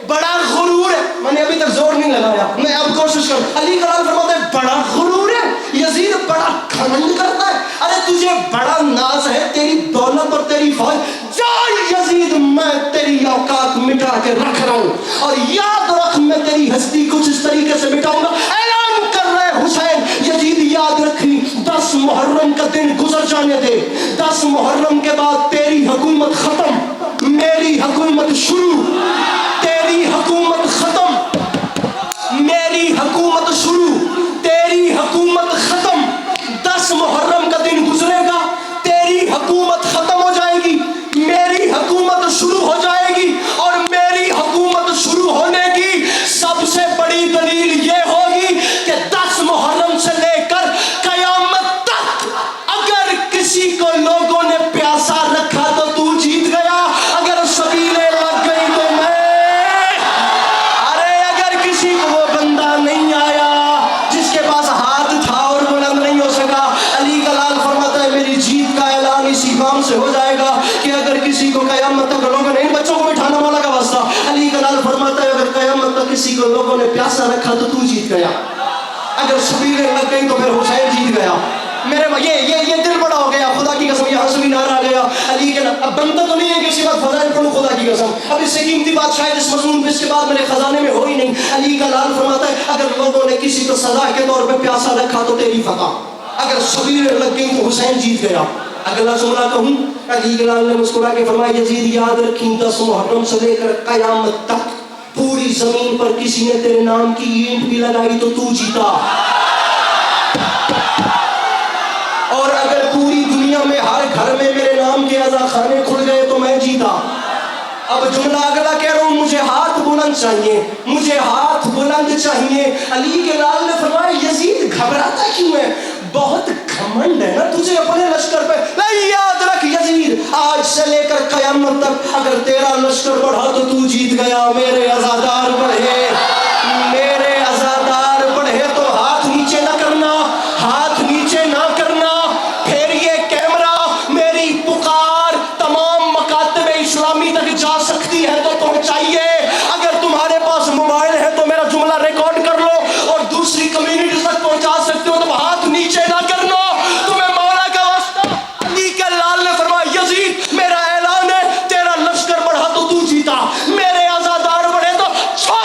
بڑا غرور ہے. میں نے ابھی تک زور نہیں لگایا, میں اب کوشش کروں. علی کلال فرماتے ہیں بڑا غرور ہے یزید, بڑا گھمنڈ کرتا ہے. ارے تجھے بڑا ناز ہے تیری دولت اور تیری فوج. جا یزید میں تیری اوقات مٹا کے رکھ رہا ہوں اور یاد رکھ میں تیری ہستی کچھ اس طریقے سے مٹاؤں گا. اعلان کر رہے حسین یزید یاد رکھی 10 محرم کا دن گزر جانے دے, 10 محرم کے بعد تیری حکومت ختم, میری حکومت شروع. تیری حکومت ختم, میری حکومت شروع. تیری حکومت ختم, 10 محرم کا دن گزرے گا, تیری حکومت ختم ہو جائے گی, میری حکومت شروع ہو جائے گی. اور میری حکومت شروع ہونے کی سب سے بڑی دلیل یہ ہوگی کہ 10 محرم سے لے کر قیامت تک اگر کسی کو لوگوں نے پیاسا رکھا تو تو جیت گیا, اگر شبیلیں لگ گئی تو میں. ارے اگر کسی کو وہ بندہ نہیں آیا جس کے پاس ہاتھ تھا اور بلند نہیں ہو سکا, علی کا لال فرماتا ہے میری جیت کا اعلان اسی کام سے ہو جائے گا کہ اگر کسی کو قیامت تک لوگوں نے, ان بچوں کو بٹھانا مولا کا واسطہ, علی کا لال فرماتا ہے اگر قیامت تک کسی کو لوگوں نے پیاسا رکھا تو جیت گیا, اگر شبیلیں لگ گئی تو پھر حسین جیت گیا. میرے یہ دل بڑا ہو گیا, خدا کی قسم یہاں سے بھی نعرہ آ گیا. علی کے اب بنتا تو نہیں ہے کہ اسی بات فضائل پڑھوں, خدا کی قسم اب اس سے قیمتی بات شاید اس مضمون میں اس کے بعد میرے خزانے میں ہو ہی نہیں. علی کا لال فرماتا ہے اگر لوگوں نے کسی کو سزا کے طور پہ پیاسا رکھا تو تیری فتح, اگر شبیلیں لگ گئی تو حسین جیت گیا. اگلا جملہ کہوں, علی کے لال نے مسکرا کے فرمایا یزید یاد رکھیں 10 محرم سے لے کر قیامت تک پوری زمین پر کسی نے تیرے نام کی اینٹ بھی لگائی تو جیتا, اور اگر پوری دنیا میں ہر گھر میں میرے نام کے عزا خانے کھل گئے تو میں جیتا. اب جملہ اگلا کہہ رہا ہوں مجھے ہاتھ بلند چاہیے, مجھے ہاتھ بلند چاہیے. علی کے لال نے فرمایا یزید گھبراتا کیوں ہے, بہت گھمنڈ ہے نا تجھے اپنے لشکر پہ. نہیں, یاد رکھ یزید آج سے لے کر قیامت تک اگر تیرا لشکر بڑھا تو جیت گیا. میرے عزادار بڑھے, میرے عزادار بڑھے تو ہاتھ نیچے نہ کرنا, ہاتھ نیچے نہ کرنا. پھر یہ کیمرہ میری پکار تمام مکاتب اسلامی تک جا سکتی ہے تو پہنچائیے. اگر تمہارے پاس موبائل ہے تو میرا جملہ ریکارڈ کر لو اور دوسری کمیونٹی تک پہنچا سکتے ہو تو ہاتھ نیچے نہ کرنا. تمہیں مولا کا واسطہ. علی کے لال نے فرمایا یزید میرا اعلان ہے تیرا لشکر بڑھا تو جیتا, میرے عزادار بڑھے تو چھوڑ.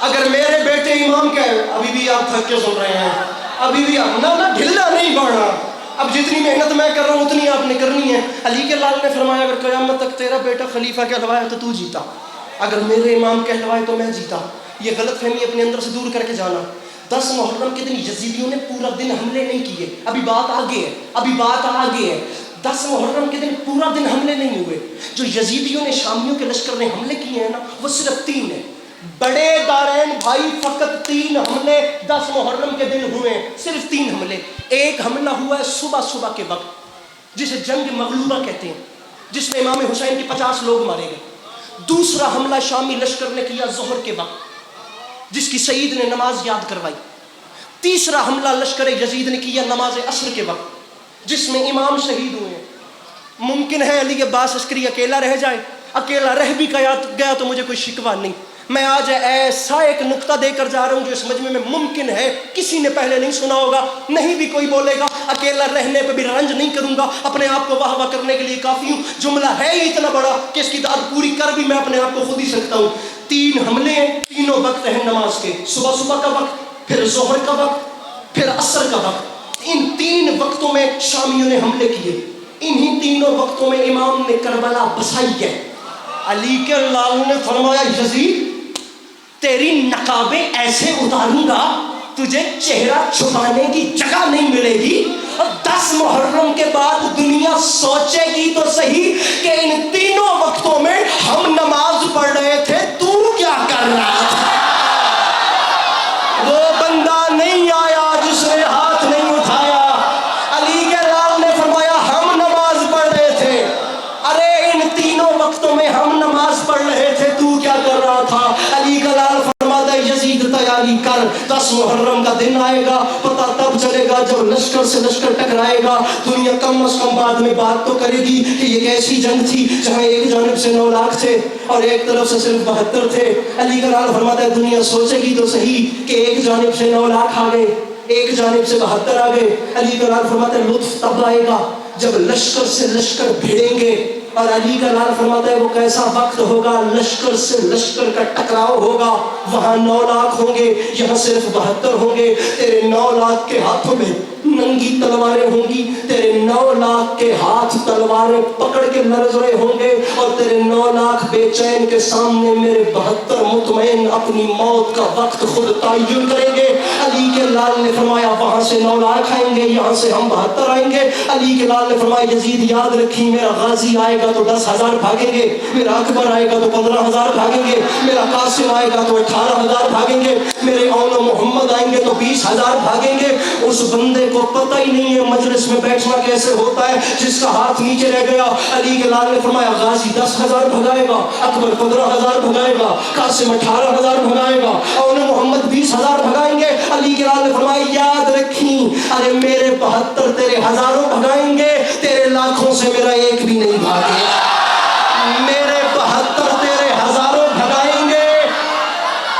اگر میرے بیٹے امام کے ابھی بھی آپ تھک کے سن رہے ہیں, ابھی بھی آپ نہ ڈھلا نہیں پڑنا, اب جتنی محنت میں کر رہا ہوں اتنی آپ نے کرنی ہے. علی کے لال نے فرمایا اگر قیامت تک تیرا بیٹا خلیفہ کہلوائے تو جیتا, اگر میرے امام کہلوائے تو میں جیتا. یہ غلط فہمی اپنے اندر سے دور کر کے جانا. 10 محرم کے دن یزیدیوں نے پورا دن حملے نہیں کیے, ابھی بات آگے ہے. 10 محرم کے دن پورا دن حملے نہیں ہوئے. جو یزیدیوں نے شامیوں کے لشکر نے حملے کیے ہیں نا, وہ صرف 3 ہیں. بڑے دارین بھائی فقط 3 حملے 10 محرم کے دن ہوئے, صرف 3 حملے. ایک حملہ ہوا ہے صبح کے وقت جسے جنگ مغلوبہ کہتے ہیں, جس میں امام حسین کے 50 لوگ مارے گئے. دوسرا حملہ شامی لشکر نے کیا ظہر کے وقت, جس کی سعید نے نماز یاد کروائی. تیسرا حملہ لشکر یزید نے کیا نماز عصر کے وقت, جس میں امام شہید ہوئے. ممکن ہے علی عباس عسکری اکیلا رہ جائے, اکیلا رہ بھی گیا تو مجھے کوئی شکوہ نہیں. میں آج ایسا ایک نقطہ دے کر جا رہا ہوں جو اس مجمع میں ممکن ہے کسی نے پہلے نہیں سنا ہوگا, نہیں بھی کوئی بولے گا. اکیلا رہنے پہ بھی رنج نہیں کروں گا, اپنے آپ کو واہ واہ کرنے کے لیے کافی ہوں. جملہ ہے ہی اتنا بڑا کہ اس کی داد پوری کر بھی میں اپنے آپ کو خود ہی سکتا ہوں. 3 حملے ہیں, تینوں وقت ہیں نماز کے, صبح کا وقت, پھر ظہر کا وقت, پھر عصر کا وقت. ان 3 وقتوں میں شامیوں نے حملے کیے. انہی تینوں وقتوں میں امام نے کربلا بسائی ہے. علی کے لال نے فرمایا یزید تیری نقابیں ایسے اتاروں گا تجھے چہرہ چھپانے کی جگہ نہیں ملے گی. اور 10 محرم کے بعد دنیا سوچے گی تو صحیح کہ ان تینوں وقتوں میں ہم نماز پڑھ رہے تھے, تو کیا کر رہا تھا. وہ بندہ نہیں آیا جس نے ہاتھ نہیں اٹھایا. علی کے لال نے فرمایا ہم نماز پڑھ رہے تھے. ارے ان تینوں وقتوں میں ہم نماز پڑھ رہے تھے, تو کیا کر رہا تھا. علی کا لال فرماتا ہے یزید تیاری کر, 10 محرم کا دن آئے گا, پتہ تب چلے گا جب لشکر سے لشکر ٹکرائے گا. دنیا کم از کم بعد میں بات تو کرے گی کہ یہ کیسی جنگ تھی جہاں ایک جانب سے 9 لاکھ تھے اور ایک طرف سے صرف 72 تھے. علی کا لال فرماتا ہے دنیا سوچے گی تو صحیح کہ ایک جانب سے 9 لاکھ آ گئے, ایک جانب سے 72 آ گئے. علی کا لال فرماتا ہے لطف تب آئے گا جب لشکر سے لشکر بھیڑیں گے. اور علی کا لال فرماتا ہے وہ کیسا وقت ہوگا, لشکر سے لشکر کا ٹکراؤ ہوگا. وہاں 9 لاکھ ہوں گے, یہاں صرف 72 ہوں گے. تیرے 9 لاکھ کے ہاتھوں میں ننگی تلواریں ہوں گی, تیرے 9 لاکھ کے ہاتھ تلواریں پکڑ کے لرز رہے ہوں گے, اور تیرے 9 لاکھ بے چین کے سامنے میرے 72 مطمئن اپنی موت کا وقت خود تعین کریں گے. علی کے لال نے فرمایا وہاں سے 9 لاکھ آئیں گے, یہاں سے ہم 72 آئیں گے. علی کے لال نے فرمایا یزید یاد رکھی میرا غازی آئے گا تو 10,000 بھاگیں گے, میرا اکبر آئے گا تو 15,000 بھاگیں گے, میرا قاسم آئے گا تو 18,000 بھاگیں گے, میرے اول محمد آئیں گے تو 20,000 بھاگیں گے. اس بندے کو پتہ ہی نہیں ہے مجلس میں بیٹھنا کیسے ہوتا ہے جس کا ہاتھ نیچے رہ گیا. علی کے لال نے فرمایا غازی 10,000 بھگائے گا, اکبر 15,000 بھگائے گا, قاسم 18,000 بھگائے گا, اول محمد 20,000 بھگائیں گے. علی کے لال نے فرمایا یاد رکھیں ارے میرے 72 تیرے ہزاروں بھگائیں گے, تیرے لاکھوں سے میرا ایک بھی نہیں بھاگے. میرے 72 تیرے ہزاروں بھگائیں گے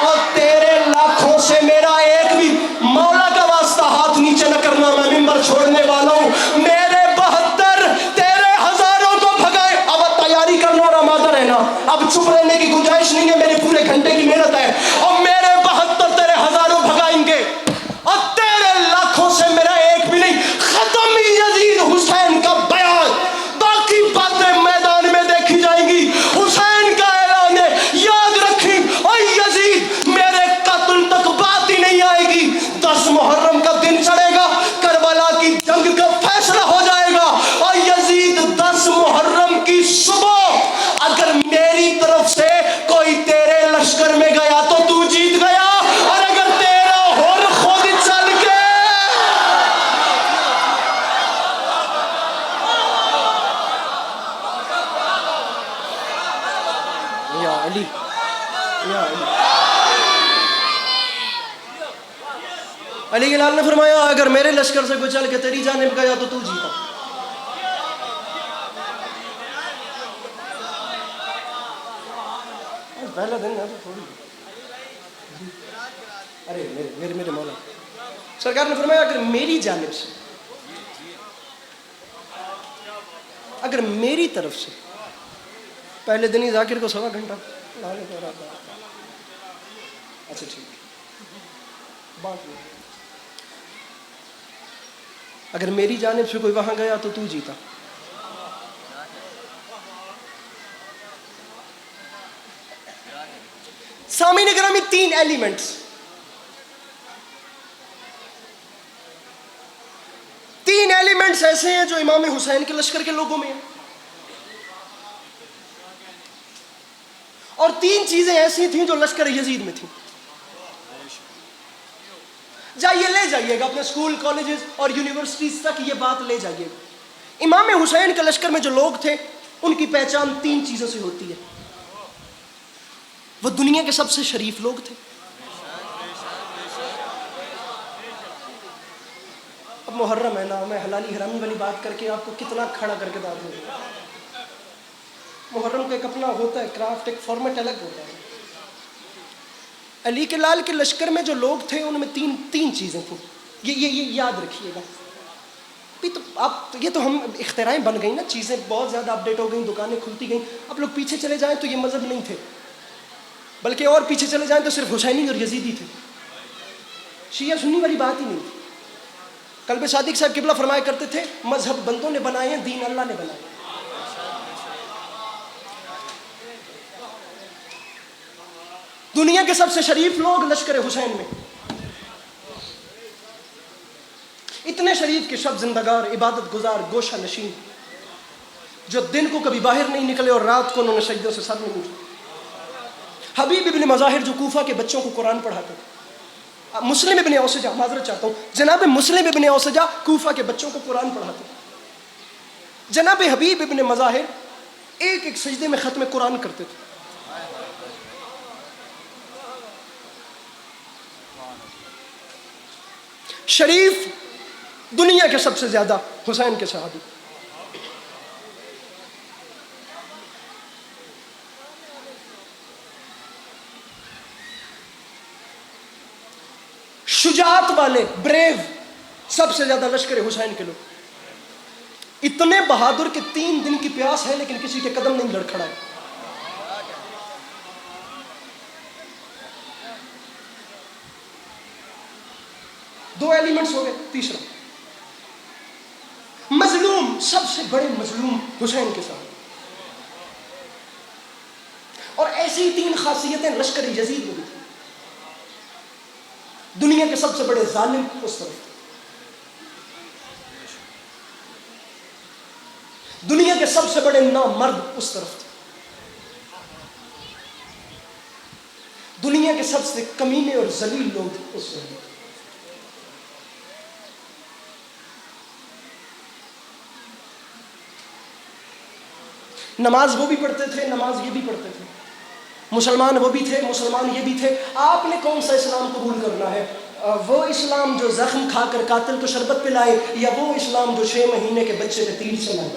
اور تیرے لاکھوں سے میرا ایک بھی. مولا کا واسطہ ہاتھ نیچے نہ کرنا, میں ممبر چھوڑنے والا ہوں. میرے 72 تیرے ہزاروں کو بھگائے. اب تیاری کرنا اور آمادہ رہنا, اب چپ رہنے کی گنجائش نہیں ہے, میری پورے گھنٹے کی محنت ہے. اور میرے 72 تیرے ہزاروں بھگائیں گے اور تیرے لاکھوں سے میرا ایک بھی نہیں. ختم یزید حسین کا بیان, باقی باتیں میدان میں دیکھی جائیں گی. حسین کا اعلان ہے, یاد رکھیں اور یزید میرے قتل تک بات ہی نہیں آئے گی. 10 محرم کا دن چڑھے گا, کربلا کی جنگ کا فیصلہ ہو جائے گا, اور یزید 10 محرم کی صبح اگر میری طرف سے کوئی تیرے لشکر میں گیا تو جیت گیا, اور اگر تیرا ہور خود چل کے. یا علی, یا علی. علی کے لال نے فرمایا اگر میرے لشکر سے کوئی چل کے تیری جانب گیا تو جیتا. پہلا دن ہے تو تھوڑی, ارے میرے مولا سرکار نے فرمایا اگر میری جانب سے, اگر میری طرف سے, پہلے دن ہی ذاکر کو 1.25 گھنٹہ اچھا ٹھیک بات نہیں. اگر میری جانب سے کوئی وہاں گیا تو جیتا. سامعین گرامی، 3 ایلیمنٹس، 3 ایلیمنٹس ایسے ہیں جو امام حسین کے لشکر کے لوگوں میں ہیں، اور 3 چیزیں ایسی تھیں جو لشکر یزید میں تھیں. جائیے لے جائیے گا اپنے اسکول کالجز اور یونیورسٹیز تک یہ بات لے جائیے گا. امام حسین کے لشکر میں جو لوگ تھے ان کی پہچان 3 چیزوں سے ہوتی ہے. وہ دنیا کے سب سے شریف لوگ تھے. اب محرم ہے نا، میں حلالی حرامی والی بات کر کے آپ کو کتنا کھڑا کر کے بتا دوں. محرم کا ایک اپنا ہوتا ہے کرافٹ، ایک فارمیٹ الگ ہوتا ہے. علی کے لال کے لشکر میں جو لوگ تھے ان میں تین چیزیں تھیں. یہ یاد رکھیے گا. یہ تو ہم اختراعیں بن گئی نا، چیزیں بہت زیادہ اپڈیٹ ہو گئیں، دکانیں کھلتی گئیں. اب لوگ پیچھے چلے جائیں تو یہ مذہب نہیں تھے، بلکہ اور پیچھے چلے جائیں تو صرف حسینی اور یزیدی تھے. شیعہ سنی والی بات ہی نہیں تھی. قلب صادق صاحب قبلہ فرمایا کرتے تھے مذہب بندوں نے بنائے ہیں، دین اللہ نے بنائے. دنیا کے سب سے شریف لوگ لشکر حسین میں، اتنے شریف کہ شب زندگار، عبادت گزار، گوشہ نشین، جو دن کو کبھی باہر نہیں نکلے اور رات کو انہوں نے سجدوں سے سر نہیں اٹھا. حبیب ابن مظاہر جو کوفہ کے بچوں کو قرآن پڑھاتے تھے. مسلم ابن اوسجہ، معذرت چاہتا ہوں، جناب مسلم ابن اوسجہ کوفہ کے بچوں کو قرآن پڑھاتے تھے. جناب حبیب ابن مظاہر ایک سجدے میں ختم قرآن کرتے تھے. شریف دنیا کے سب سے زیادہ حسین کے صحابی. شجاعت والے، بریو، سب سے زیادہ لشکر حسین کے لوگ. اتنے بہادر کہ 3 دن کی پیاس ہے لیکن کسی کے قدم نہیں لڑکھڑائے. دو ایلیمنٹس ہو گئے. تیسرا مظلوم، سب سے بڑے مظلوم حسین کے ساتھ. اور ایسی 3 خاصیتیں لشکر یزید میں بھی تھیں. دنیا کے سب سے بڑے ظالم اس طرف تھے، دنیا کے سب سے بڑے نامرد اس طرف تھے، دنیا کے سب سے کمینے اور ذلیل لوگ اس طرف تھے. نماز وہ بھی پڑھتے تھے، نماز یہ بھی پڑھتے تھے. مسلمان وہ بھی تھے، مسلمان یہ بھی تھے. آپ نے کون سا اسلام قبول کرنا ہے؟ وہ اسلام جو زخم کھا کر قاتل کو شربت پلائے، یا وہ اسلام جو 6 مہینے کے بچے پہ تیر چلائے؟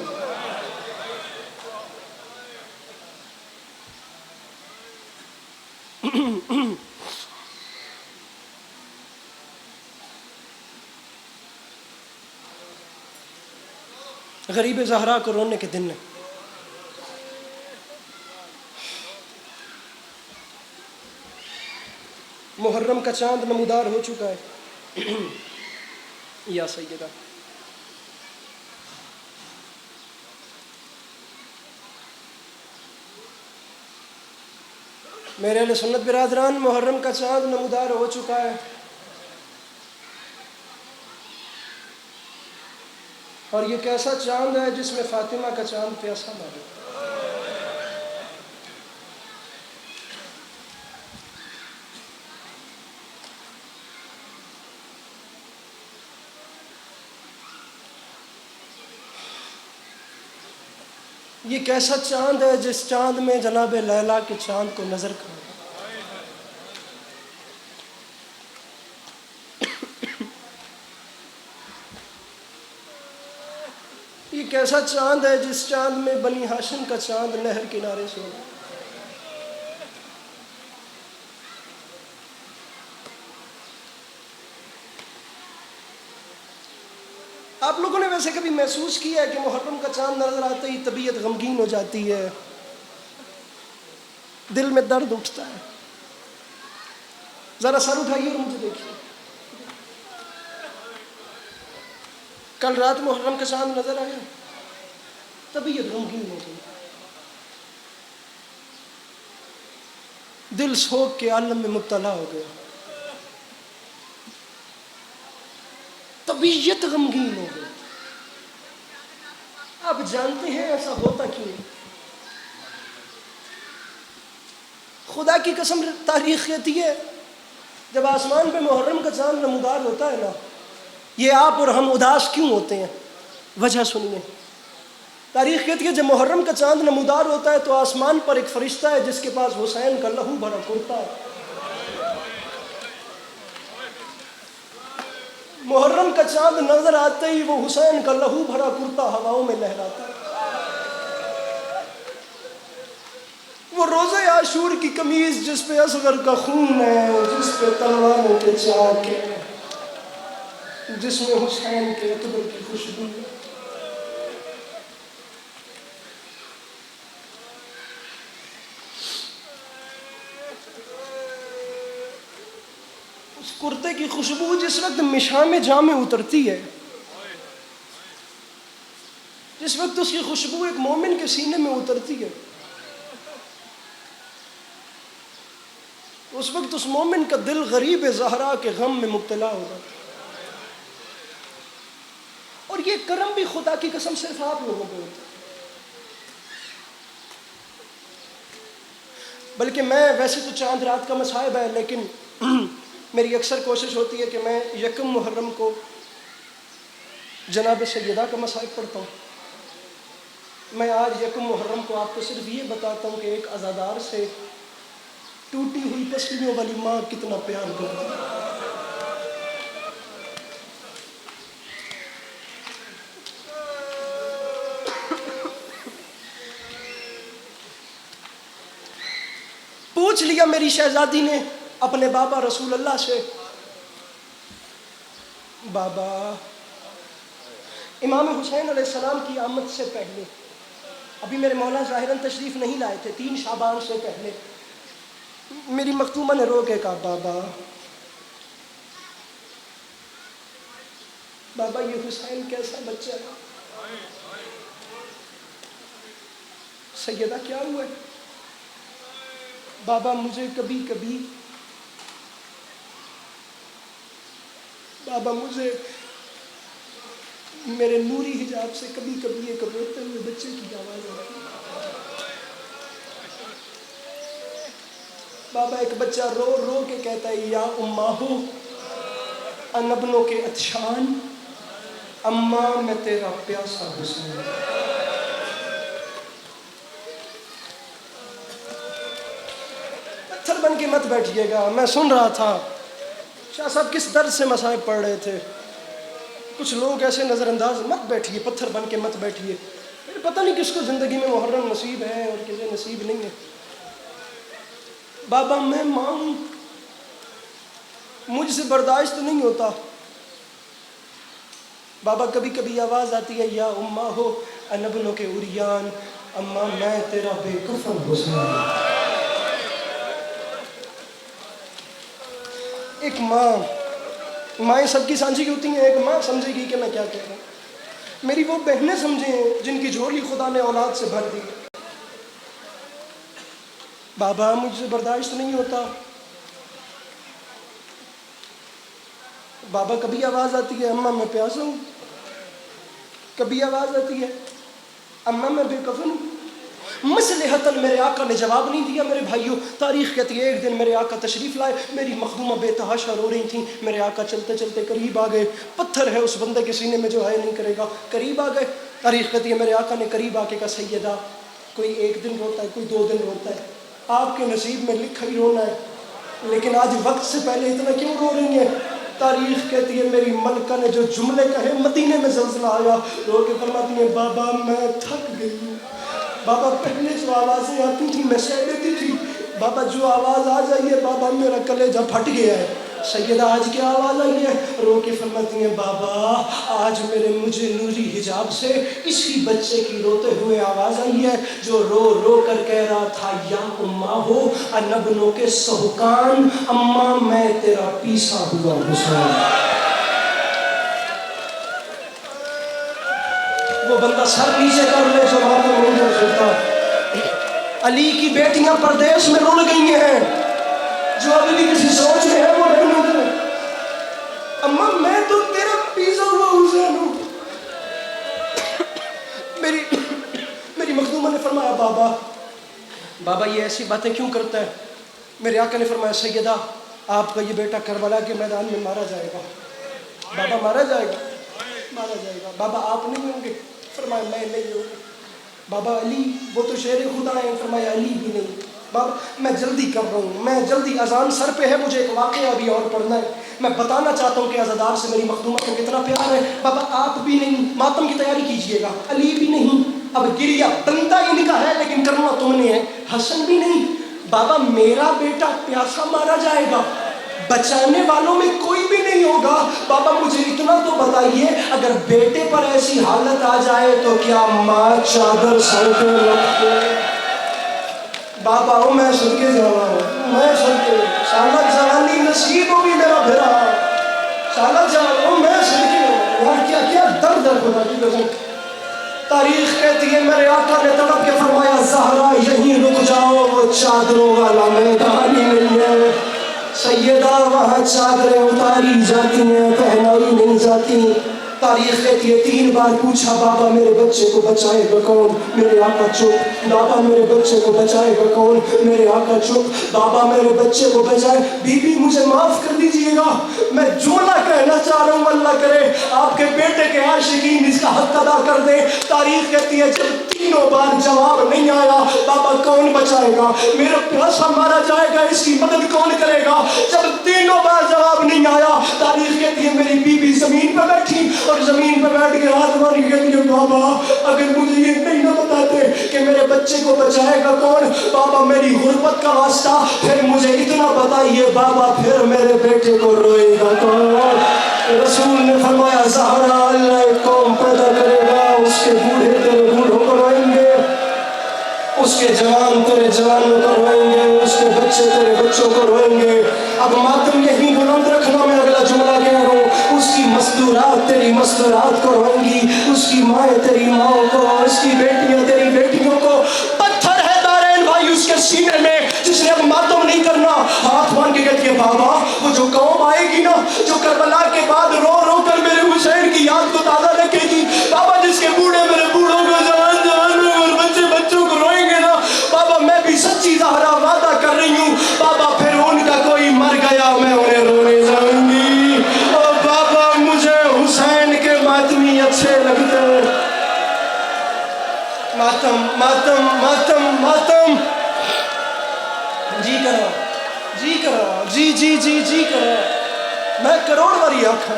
غریب زہرا کو رونے کے دن نے محرم کا چاند نمودار ہو چکا ہے. یا سیدہ، میرے اہل سنت برادران، محرم کا چاند نمودار ہو چکا ہے. اور یہ کیسا چاند ہے جس میں فاطمہ کا چاند پیاسا مارے. یہ کیسا چاند ہے جس چاند میں جناب لیلا کے چاند کو نظر کرو. یہ کیسا چاند ہے جس چاند میں بنی ہاشم کا چاند نہر کنارے سو. آپ لوگوں نے ویسے کبھی محسوس کیا ہے کہ محرم کا چاند نظر آتے ہی طبیعت غمگین ہو جاتی ہے، دل میں درد اٹھتا ہے؟ ذرا سر اٹھائیے اور مجھے دیکھیے. کل رات محرم کا چاند نظر آیا, طبیعت غمگین ہو گئی, دل سوگ کے عالم میں مبتلا ہو گیا, طبیعت غمگین ہو گئی. آپ جانتے ہیں ایسا ہوتا کیوں؟ خدا کی قسم تاریخ کہتی ہے جب آسمان پہ محرم کا چاند نمودار ہوتا ہے نا, یہ آپ اور ہم اداس کیوں ہوتے ہیں؟ وجہ سنیے. تاریخ کہتی ہے جب محرم کا چاند نمودار ہوتا ہے تو آسمان پر ایک فرشتہ ہے جس کے پاس حسین کا لہو بھرا کرتا ہے. محرم کا چاند نظر آتے ہی وہ حسین کا لہو بھرا کرتا ہواؤں میں لہراتا ہے. وہ روزہ عاشور کی قمیض جس پہ اصغر کا خون ہے, جس پہ تلواروں کے چاک ہے, جس میں حسین کے اکبر کی خوشبو ہے. اس کرتے کی خوشبو جس وقت مشام جاں میں اترتی ہے, جس وقت اس کی خوشبو ایک مومن کے سینے میں اترتی ہے, اس وقت اس مومن کا دل غریب زہرا کے غم میں مبتلا ہوگا. اور یہ کرم بھی خدا کی قسم صرف آپ لوگوں کو ہوتا ہے. بلکہ میں ویسے تو چاند رات کا مصائب ہے, لیکن میری اکثر کوشش ہوتی ہے کہ میں یکم محرم کو جناب سیدہ کا مصائب پڑھتا ہوں. میں آج یکم محرم کو آپ کو صرف یہ بتاتا ہوں کہ ایک عزادار سے ٹوٹی ہوئی پسلیوں والی ماں کتنا پیار کرتی ہے. پوچھ لیا میری شہزادی نے اپنے بابا رسول اللہ سے, بابا امام حسین علیہ السلام کی آمد سے پہلے, ابھی میرے مولا ظاہراً تشریف نہیں لائے تھے, 3 شعبان سے پہلے میری مختومہ نے رو کے کہا, بابا یہ حسین کیسا بچہ ہے. سیدہ کیا ہوا ہے؟ بابا مجھے کبھی کبھی میرے نوری حجاب سے کبھی کبھی ایک روتے ہوئے بچے کی آواز آتی ہے. بابا ایک بچہ رو رو کے کہتا ہے, یا اماہو ان ابنوں کے اتشان, اماں میں تیرا پیاسا حسین. پتھر بن کے مت بیٹھیے گا. میں سن رہا تھا شاہ صاحب کس درد سے مصائب پڑھ رہے تھے. کچھ لوگ ایسے نظر انداز, مت بیٹھیے, پتھر بن کے مت بیٹھیے. پتہ نہیں کس کو زندگی میں محرم نصیب ہے اور کسے نصیب نہیں ہے. بابا میں ماں ہوں, مجھ سے برداشت نہیں ہوتا. بابا کبھی کبھی آواز آتی ہے, یا اماں ہو ان ابنوں کے عریان, اماں میں تیرا بے کفن حسین. ایک مائیں سب کی سانجھی کی ہوتی ہیں, ایک ماں سمجھے گی کہ میں کیا کہہ رہا ہوں. میری وہ بہنیں سمجھیں جن کی جھولی خدا نے اولاد سے بھر دی. بابا مجھ سے برداشت نہیں ہوتا. بابا کبھی آواز آتی ہے, اماں میں پیاسا ہوں. کبھی آواز آتی ہے, اماں میں بے کفن ہوں. مصلحتاً میرے آقا نے جواب نہیں دیا. میرے بھائیوں تاریخ کہتی ہے ایک دن میرے آقا تشریف لائے, میری مخدومہ بے تحاشا رو رہی تھیں. میرے آقا چلتے چلتے قریب آ گئے. پتھر ہے اس بندے کے سینے میں جو ہے نہیں کرے گا. قریب آ گئے. تاریخ کہتی ہے میرے آقا نے قریب آ کے کہا, سیدہ کوئی 1 دن روتا ہے, کوئی 2 دن روتا ہے, آپ کے نصیب میں لکھا ہی رونا ہے, لیکن آج وقت سے پہلے اتنا کیوں رو رہی ہیں؟ تاریخ کہتی ہے میری ملکہ نے جو جملے کہے مدینے میں زلزلہ آیا. رو کے فرماتی ہیں, بابا میں تھک گئی ہوں. بابا پہلے جو آوازیں آتی تھی میں سہ لیتی تھی, بابا جو آواز آ جائیے بابا میرا کلیجہ پھٹ گیا ہے. سیدہ آج کیا آواز آئی ہے؟ رو کے فرماتی ہیں بابا آج مجھے نوری حجاب سے اسی بچے کی روتے ہوئے آواز آئی ہے جو رو رو کر کہہ رہا تھا یا اماں ہو انبنوں کے سہکان اماں میں تیرا پیسا ہوا حسین۔ وہ بندہ سر پیچھے کر لے جو بات میں نہیں کر سکتا۔ علی کی بیٹیاں پردیس میں رول گئی ہیں، جو ابھی بھی کسی سوچ میں ہے وہ نہیں ہوتے۔ اماں میں تو تیرا پیسا ہوا حسین ہوں۔ میری مخدومہ نے فرمایا بابا یہ ایسی باتیں کیوں کرتا ہے؟ میرے آقا نے فرمایا سیدہ آپ کا یہ بیٹا کربلا کے میدان میں مارا جائے گا۔ بابا مارا جائے گا۔ بابا آپ نہیں ہوں گے؟ فرمایا میں نہیں ہوں گا۔ بابا علی وہ تو شیر خدا ہیں؟ فرمایا علی بھی نہیں۔ بابا میں جلدی کر رہا ہوں، میں جلدی، اذان سر پہ ہے، مجھے ایک واقعہ بھی اور پڑھنا ہے، میں بتانا چاہتا ہوں کہ عزادار سے میری مخدومہ کو کتنا پیار ہے۔ بابا آپ بھی نہیں، ماتم کی تیاری کیجئے گا۔ علی بھی نہیں، اب گریہ بندہ ان کا ہے لیکن کرنا تم نے ہے۔ حسن بھی نہیں۔ بابا میرا بیٹا پیاسا مارا جائے گا، بچانے والوں میں کوئی بھی نہیں ہوگا۔ بابا مجھے اتنا تو بتائیے اگر بیٹے پر ایسی حالت آ جائے تو کیا ماں چادر سر پہ رکھ دے؟ بابا ہوں میں صدقے جانا ہوں، میں صدقے سالہ جوانی نصیب ہوگی میرا بھرا، سالہ جوان ہوں میں صدقے ہوں۔ یار کیا درد ہے خدا کی قسم۔ تاریخ کہتی ہے میرے آقا نے تڑپ کے فرمایا زہرا یہیں رک جاؤ، وہ چادروں والا میدان ہی نہیں ہے۔ سیدہ وہاں چادریں اتاری جاتی ہیں، پہنائی نہیں جاتی۔ تاریخ کہتی ہے 3 بار پوچھا بابا میرے بچے کو بچائے گا کون؟ میرے آقا چپ۔ بابا میرے بچے کو بچائے گا کون؟ میرے آقا چپ۔ بابا میرے بچے کو بچائے۔ بی بی مجھے معاف کر دیجئے گا، میں جو نہ کہنا چاہ رہا ہوں اللہ کرے آپ کے بیٹے کے عاشقین اس کا حق ادا کر دیں۔ تاریخ کہتی ہے جب 3 بار جواب نہیں آیا بابا کون بچائے گا؟ میرا پیاسا مارا جائے گا، اس کی مدد کون کرے گا؟ جب 3 بار جواب نہیں آیا تاریخ کہتی ہے میری بی بی زمین پہ بیٹھی اور زمین پہ بیٹھ کے ہاتھ ماری کہتی ہے بابا اگر مجھے یہ نہیں نہ بتاتے کہ میرے بچے کو بچائے گا کون، بابا میری غربت کا واسطہ، پھر مجھے اتنا بتائیے بابا پھر میرے بیٹے کو روئے گا کون؟ رسول نے فرمایا زہرا اللہ ایک قوم پیدا کرے گا، اس کے بوڑھے تیرے بوڑھوں کو روئیں گے، اس کے جوان تیرے جوانوں کو روئیں گے، اس کے بچے تیرے بچوں کو روئیں گے۔ اب ماتم یہی بلند رکھنا، میں اگلا جملہ کہہ رہا ہوں، اس کی مستورات تیری مستورات کو روئیں گی، اس کی مائیں تیری ماؤں کو، اس کی بیٹیاں تیری بیٹیوں کو۔ پتھر ہے دارین بھائی اس کے سینے میں جس نے اب ماتم نہیں کرنا، ہاتھ مان کے کہتی ہے بابا وہ جو قوم آئے گی نا جو کربلا کے بعد رو رو کر میرے حسین کی یاد کو تازہ رکھے گی، بابا جس کے بوڑھے میرے بوڑھوں کو جوان اور بچے بچوں کو روئیں گے نا، بابا میں بھی سچی زہرا وعدہ کر رہی ہوں بابا پھر ان کا کوئی مر گیا میں انہیں رونے جاؤں گی۔ اور بابا مجھے حسین کے ماتمی اچھے لگتے ہیں۔ ماتم ماتم ماتم ماتم جی کرا جی کرا جی جی جی جی کرا، میں کروڑ باری آنکھا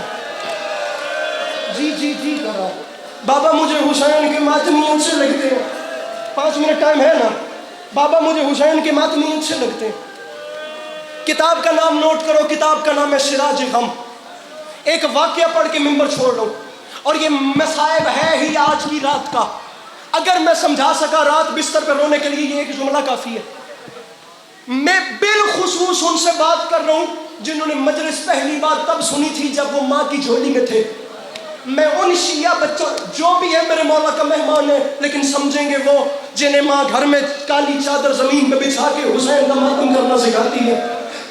جی جی جی کرا۔ بابا مجھے حسین کے ماتمی اچھے لگتے ہیں۔ 5 منٹ ٹائم ہے نا؟ بابا مجھے حسین کے ماتمی اچھے لگتے ہیں۔ کتاب کا نام نوٹ کرو، کتاب کا نام ہے سراج غم۔ ایک واقعہ پڑھ کے ممبر چھوڑ لو، اور یہ مصائب ہے ہی آج کی رات کا۔ اگر میں سمجھا سکا رات بستر پہ رونے کے لیے یہ ایک جملہ کافی ہے۔ میں بالخصوص ان سے بات کر رہا ہوں جنہوں نے مجلس پہلی بار تب سنی تھی جب وہ ماں کی جھولی میں تھے۔ میں ان شیعہ بچوں جو بھی ہے میرے مولا کا مہمان ہے لیکن سمجھیں گے وہ جنہیں ماں گھر میں کالی چادر زمین پہ بچھا کے حسین کا ماتم کرنا سکھاتی ہے۔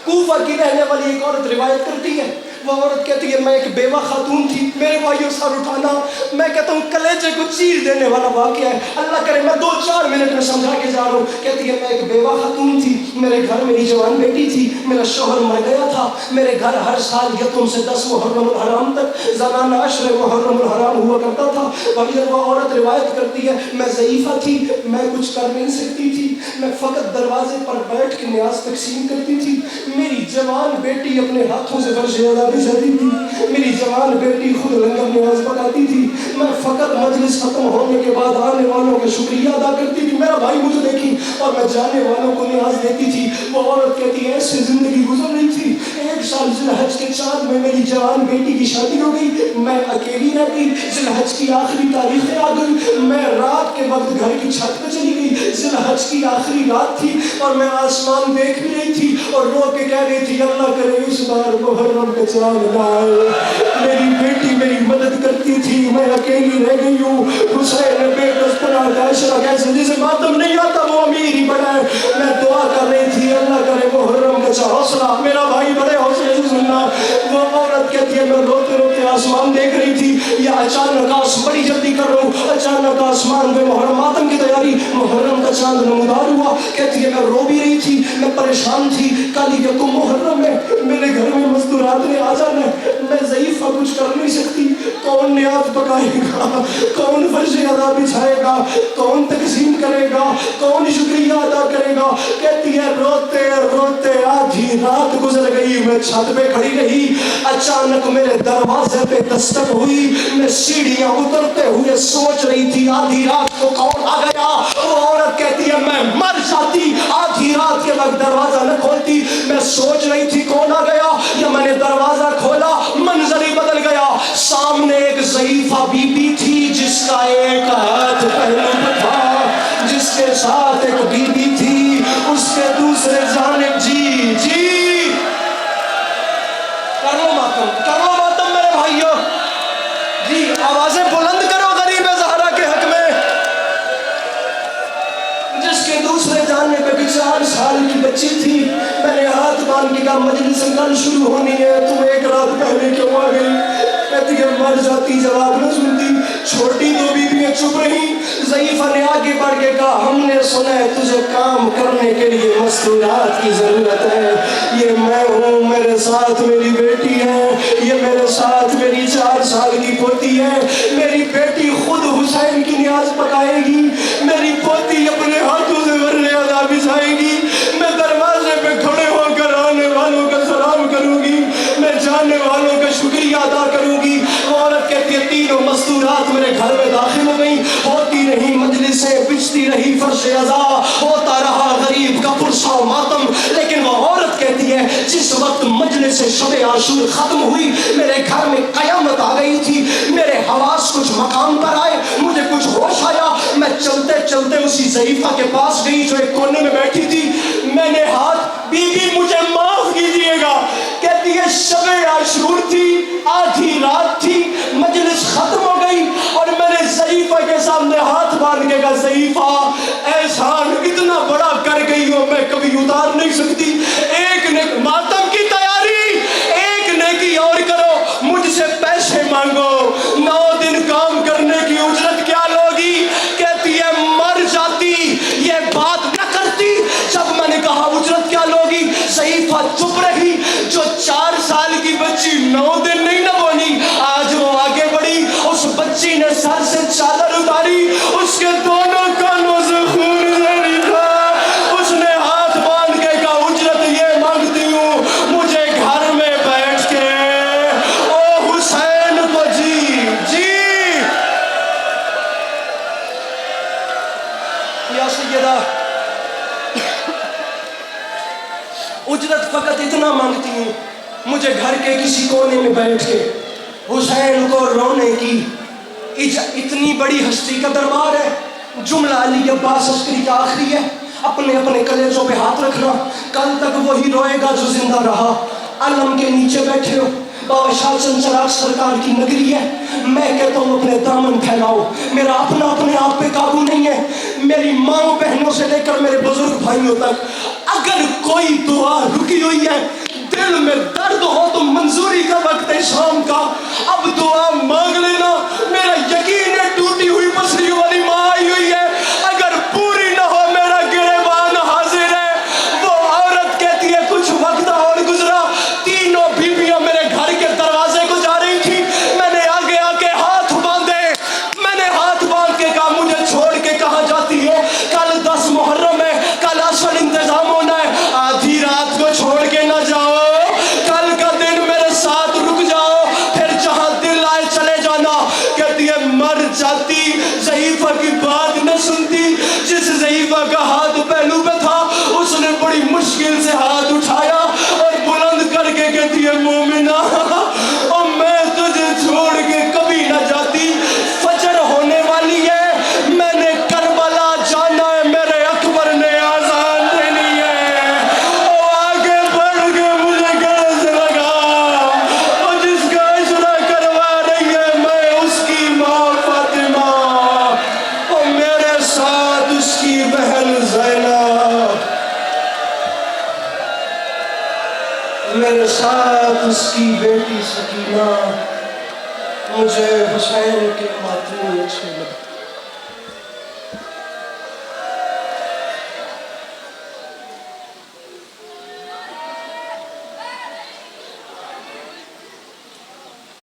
کوفہ کی رہنے والی ایک عورت روایت کرتی ہے، وہ عورت کہتی ہے میں ایک بیوہ خاتون تھی، میرے بھائیوں سر اٹھانا، میں کہتا ہوں کلیجے کو چیر دینے والا واقعہ ہے، اللہ کرے میں 2-4 منٹ میں سمجھا کے جا رہا ہوں۔ کہتی ہے میں ایک بیوہ خاتون تھی، میرے گھر میری جوان بیٹی تھی، میرا شوہر مر گیا تھا، میرے گھر ہر سال یکم سے 10 محرم الحرام تک زنانہ عشر محرم الحرام ہوا کرتا تھا۔ وہ عورت روایت کرتی ہے میں ضعیفہ تھی، میں کچھ کر نہیں سکتی تھی، میں فقط دروازے پر بیٹھ کے نیاز تقسیم کرتی تھی، میری جوان بیٹی اپنے ہاتھوں سے فرش ادا بچھاتی تھی، میری جوان بیٹی خود لنگر نیاز پکاتی تھی، میں فقط مجلس ختم ہونے کے بعد آنے والوں کا شکریہ ادا کرتی تھی، میرا بھائی مجھے دیکھی، اور میں جانے والوں کو نیاز دیتی تھی۔ وہ عورت کہتی ہے ایسے زندگی گزر رہی تھی، ایک ایک سال ذوالحج کے چاند میں میری جوان بیٹی کی شادی ہو گئی، میں اکیلی رہ گئی، ذوالحج کی آخری تاریخیں آ گئی، میں رات کے وقت گھر کی چھت پہ چلی گئی، ذوالحج کی آخری رات تھی اور میں آسمان دیکھ بھی رہی تھی اور رو کے کہہ رہی تھی اللہ کرے اس بار محرم کا چاند نہ آئے۔ میری بیٹی میری مدد کرتی تھی، میں اکیلی رہ گئی ہوں۔ حسین بے کس پناہ کا عشرہ کیسے جسے ماتم نہیں آتا وہ امیر ہی بڑا ہے۔ میں دعا کر رہی تھی اللہ کرے محرم کا چاند۔ حوصلہ میرا بھائی بڑے حوصلے سے سننا۔ وہ عورت کہتی ہے میں روتے روتے آسمان دیکھ رہی تھی، یا اچانک بڑی جلدی کر رہا ہوں، اچانک آسمان میں محرم ماتم کی تیاری، محرم کا چاند نمودار ہوا۔ کہتی ہے میں رو بھی رہی تھی، میں پریشان تھی، کل یکم محرم ہے، میرے گھر میں مزدورات نے آ جانا ہے، میں ضعیفہ کچھ کر نہیں سکتی، کون نیاز پکائے گا، کون فرش ادا بچھائے گا، کون تقسیم کرے گا، کون شکریہ ادا کرے گا۔ کہتی ہے روتے روتے آدھی رات گزر گئی، میں چھت پہ کھڑی رہی، اچانک میرے دروازے پہ دستک ہوئی، میں سیڑھیاں اترتے ہوئے سوچ رہی تھی آدھی رات کو کون آ گیا۔ وہ عورت کہتی ہے میں مر جاتی آدھی رات کے وقت دروازہ نہ کھولتی، میں سوچ رہی تھی کون آ گیا، یا میں نے دروازہ کھولا منظر ہی بدل گیا۔ سامنے ایک ضعیفہ بی بی تھی جس کا ایک ہاتھ پہلو پہ تھا، جس کے ساتھ ایک بی بی تھی، اس کے دوسرے جانب جی کرو ماتم میرے بھائیو، جی آوازیں بلند کرو غریب زہرا کے حق میں، جس کے دوسرے جانب پہ بھی 4 سال کی بچی تھی۔ میں نے ہاتھ باندھ کے کہا مجلس کل شروع ہونی ہے، تم ایک رات پہلے کیوں آ گئی؟ کہتی ہے مر جاتی جواب نہ سنتی۔ چھوٹی 2 بیویاں چپ رہی۔ ضعیفہ نے آگے بڑھ کے کہا ہم نے سنا ہے تجھے کام کرنے کے لیے مستورات کی ضرورت ہے، یہ میں ہوں، میرے ساتھ میری بیٹی ہے، یہ میرے ساتھ میری 4 سال کی پوتی ہے، میری بیٹی خود حسین کی نیاز پکائے گی، میری پوتی اپنے ہاتھوں سے ورنے ادا بچھائے گی، میں دروازے پہ کھڑے ہو کر آنے والوں کا سلام کروں گی، میں جانے والوں کا شکریہ ادا کروں گی۔ عورت کہتی ہے 3 مستورات میرے گھر میں داخل ہو گئی، ہوتی رہی مجلسیں، بچتی رہی فرش عزا، ہوتا رہا غریب کا پرسہ و ماتم، لیکن وہ عورت کہتی ہے جس وقت مجلس شب عاشور ختم ہوئی میرے گھر میں قیامت آ گئی تھی، میرے حواس کچھ مقام پر آئے، مجھے کچھ ہوش آیا، میں چلتے چلتے اسی ضعیفہ کے پاس گئی جو ایک کونے میں بیٹھی تھی، میں نے ہاتھ بی بی مجھے معاف کیجئے گا، کہتی ہے شب عاشور تھی، آدھی رات تھی، مجلس ختم ہو گئی اور میں نے ضعیفہ کے سامنے ہاتھ باندھ کے کہا ضعیفہ احسان اتنا بڑا کر گئی ہو میں کبھی اتار نہیں سکتی، ایک نے ماتم کی تیاری، ایک نیکی اور کرو، مجھ سے پیسے مانگو، 9 دن کام کرنے کی اجرت کیا لوگی؟ کہتی ہے مر جاتی یہ بات نہ کرتی جب میں نے کہا اجرت کیا لوگی۔ ضعیفہ چپ رہی، جو 4 سال کی بچی 9 دن نہیں نہ بولی، آج وہ آگے بڑھی، اس بچی نے سر سے چادر اتاری، اس کے دونوں کانوں سے خون جاری تھا، اس نے ہاتھ باندھ کے کہا اجرت یہ مانگتی ہوں مجھے گھر میں بیٹھ کے او حسین کو جی یا سیدہ اجرت فقط اتنا مانگتی ہوں مجھے گھر کے کسی کونے میں بیٹھ کے حسین کو رونے کی اتنی بڑی ہستی کا دربار ہے۔ جملہ علی عباس عسکری کا آخری ہے، اپنے اپنے کلیجوں پہ ہاتھ رکھنا، کل تک وہی روئے گا جو زندہ رہا۔ علم کے نیچے بیٹھے ہو، بابا شاہ چند چراغ سرکار کی نگری ہے، میں کہتا ہوں اپنے دامن پھیلاؤ، میرا اپنے آپ پہ قابو نہیں ہے، میری ماں بہنوں سے لے کر میرے بزرگ بھائیوں تک، اگر کوئی دعا رکی ہوئی ہے، دل میں درد ہو تو منظوری کا وقت ہے شام کا، اب دعا مانگ لینا، میرا یقین ہے ٹوٹی ہوئی پسلیوں والی ماں آئی ہوئی ہے، اگر پوری نہ ہو میرا گریبان حاضر ہے۔ وہ عورت کہتی ہے کچھ وقت اور گزرا، 3 بیویاں میرے گھر کے دروازے کو جا رہی تھی، میں نے آگے آ کے ہاتھ باندھے، میں نے ہاتھ باندھ کے کہا مجھے چھوڑ کے کہاں جاتی ہے، کل 10 محرم ہے، کل اصل انتظام ہونا ہے، آدھی رات کو چھوڑ کے نہ جاؤ، کل کا دن میرے ساتھ رک جاؤ، پھر جہاں دل آئے چلے ساتھ اس کی بیٹی سکینہ، مجھے حسین کے ماتون اچھے لگتے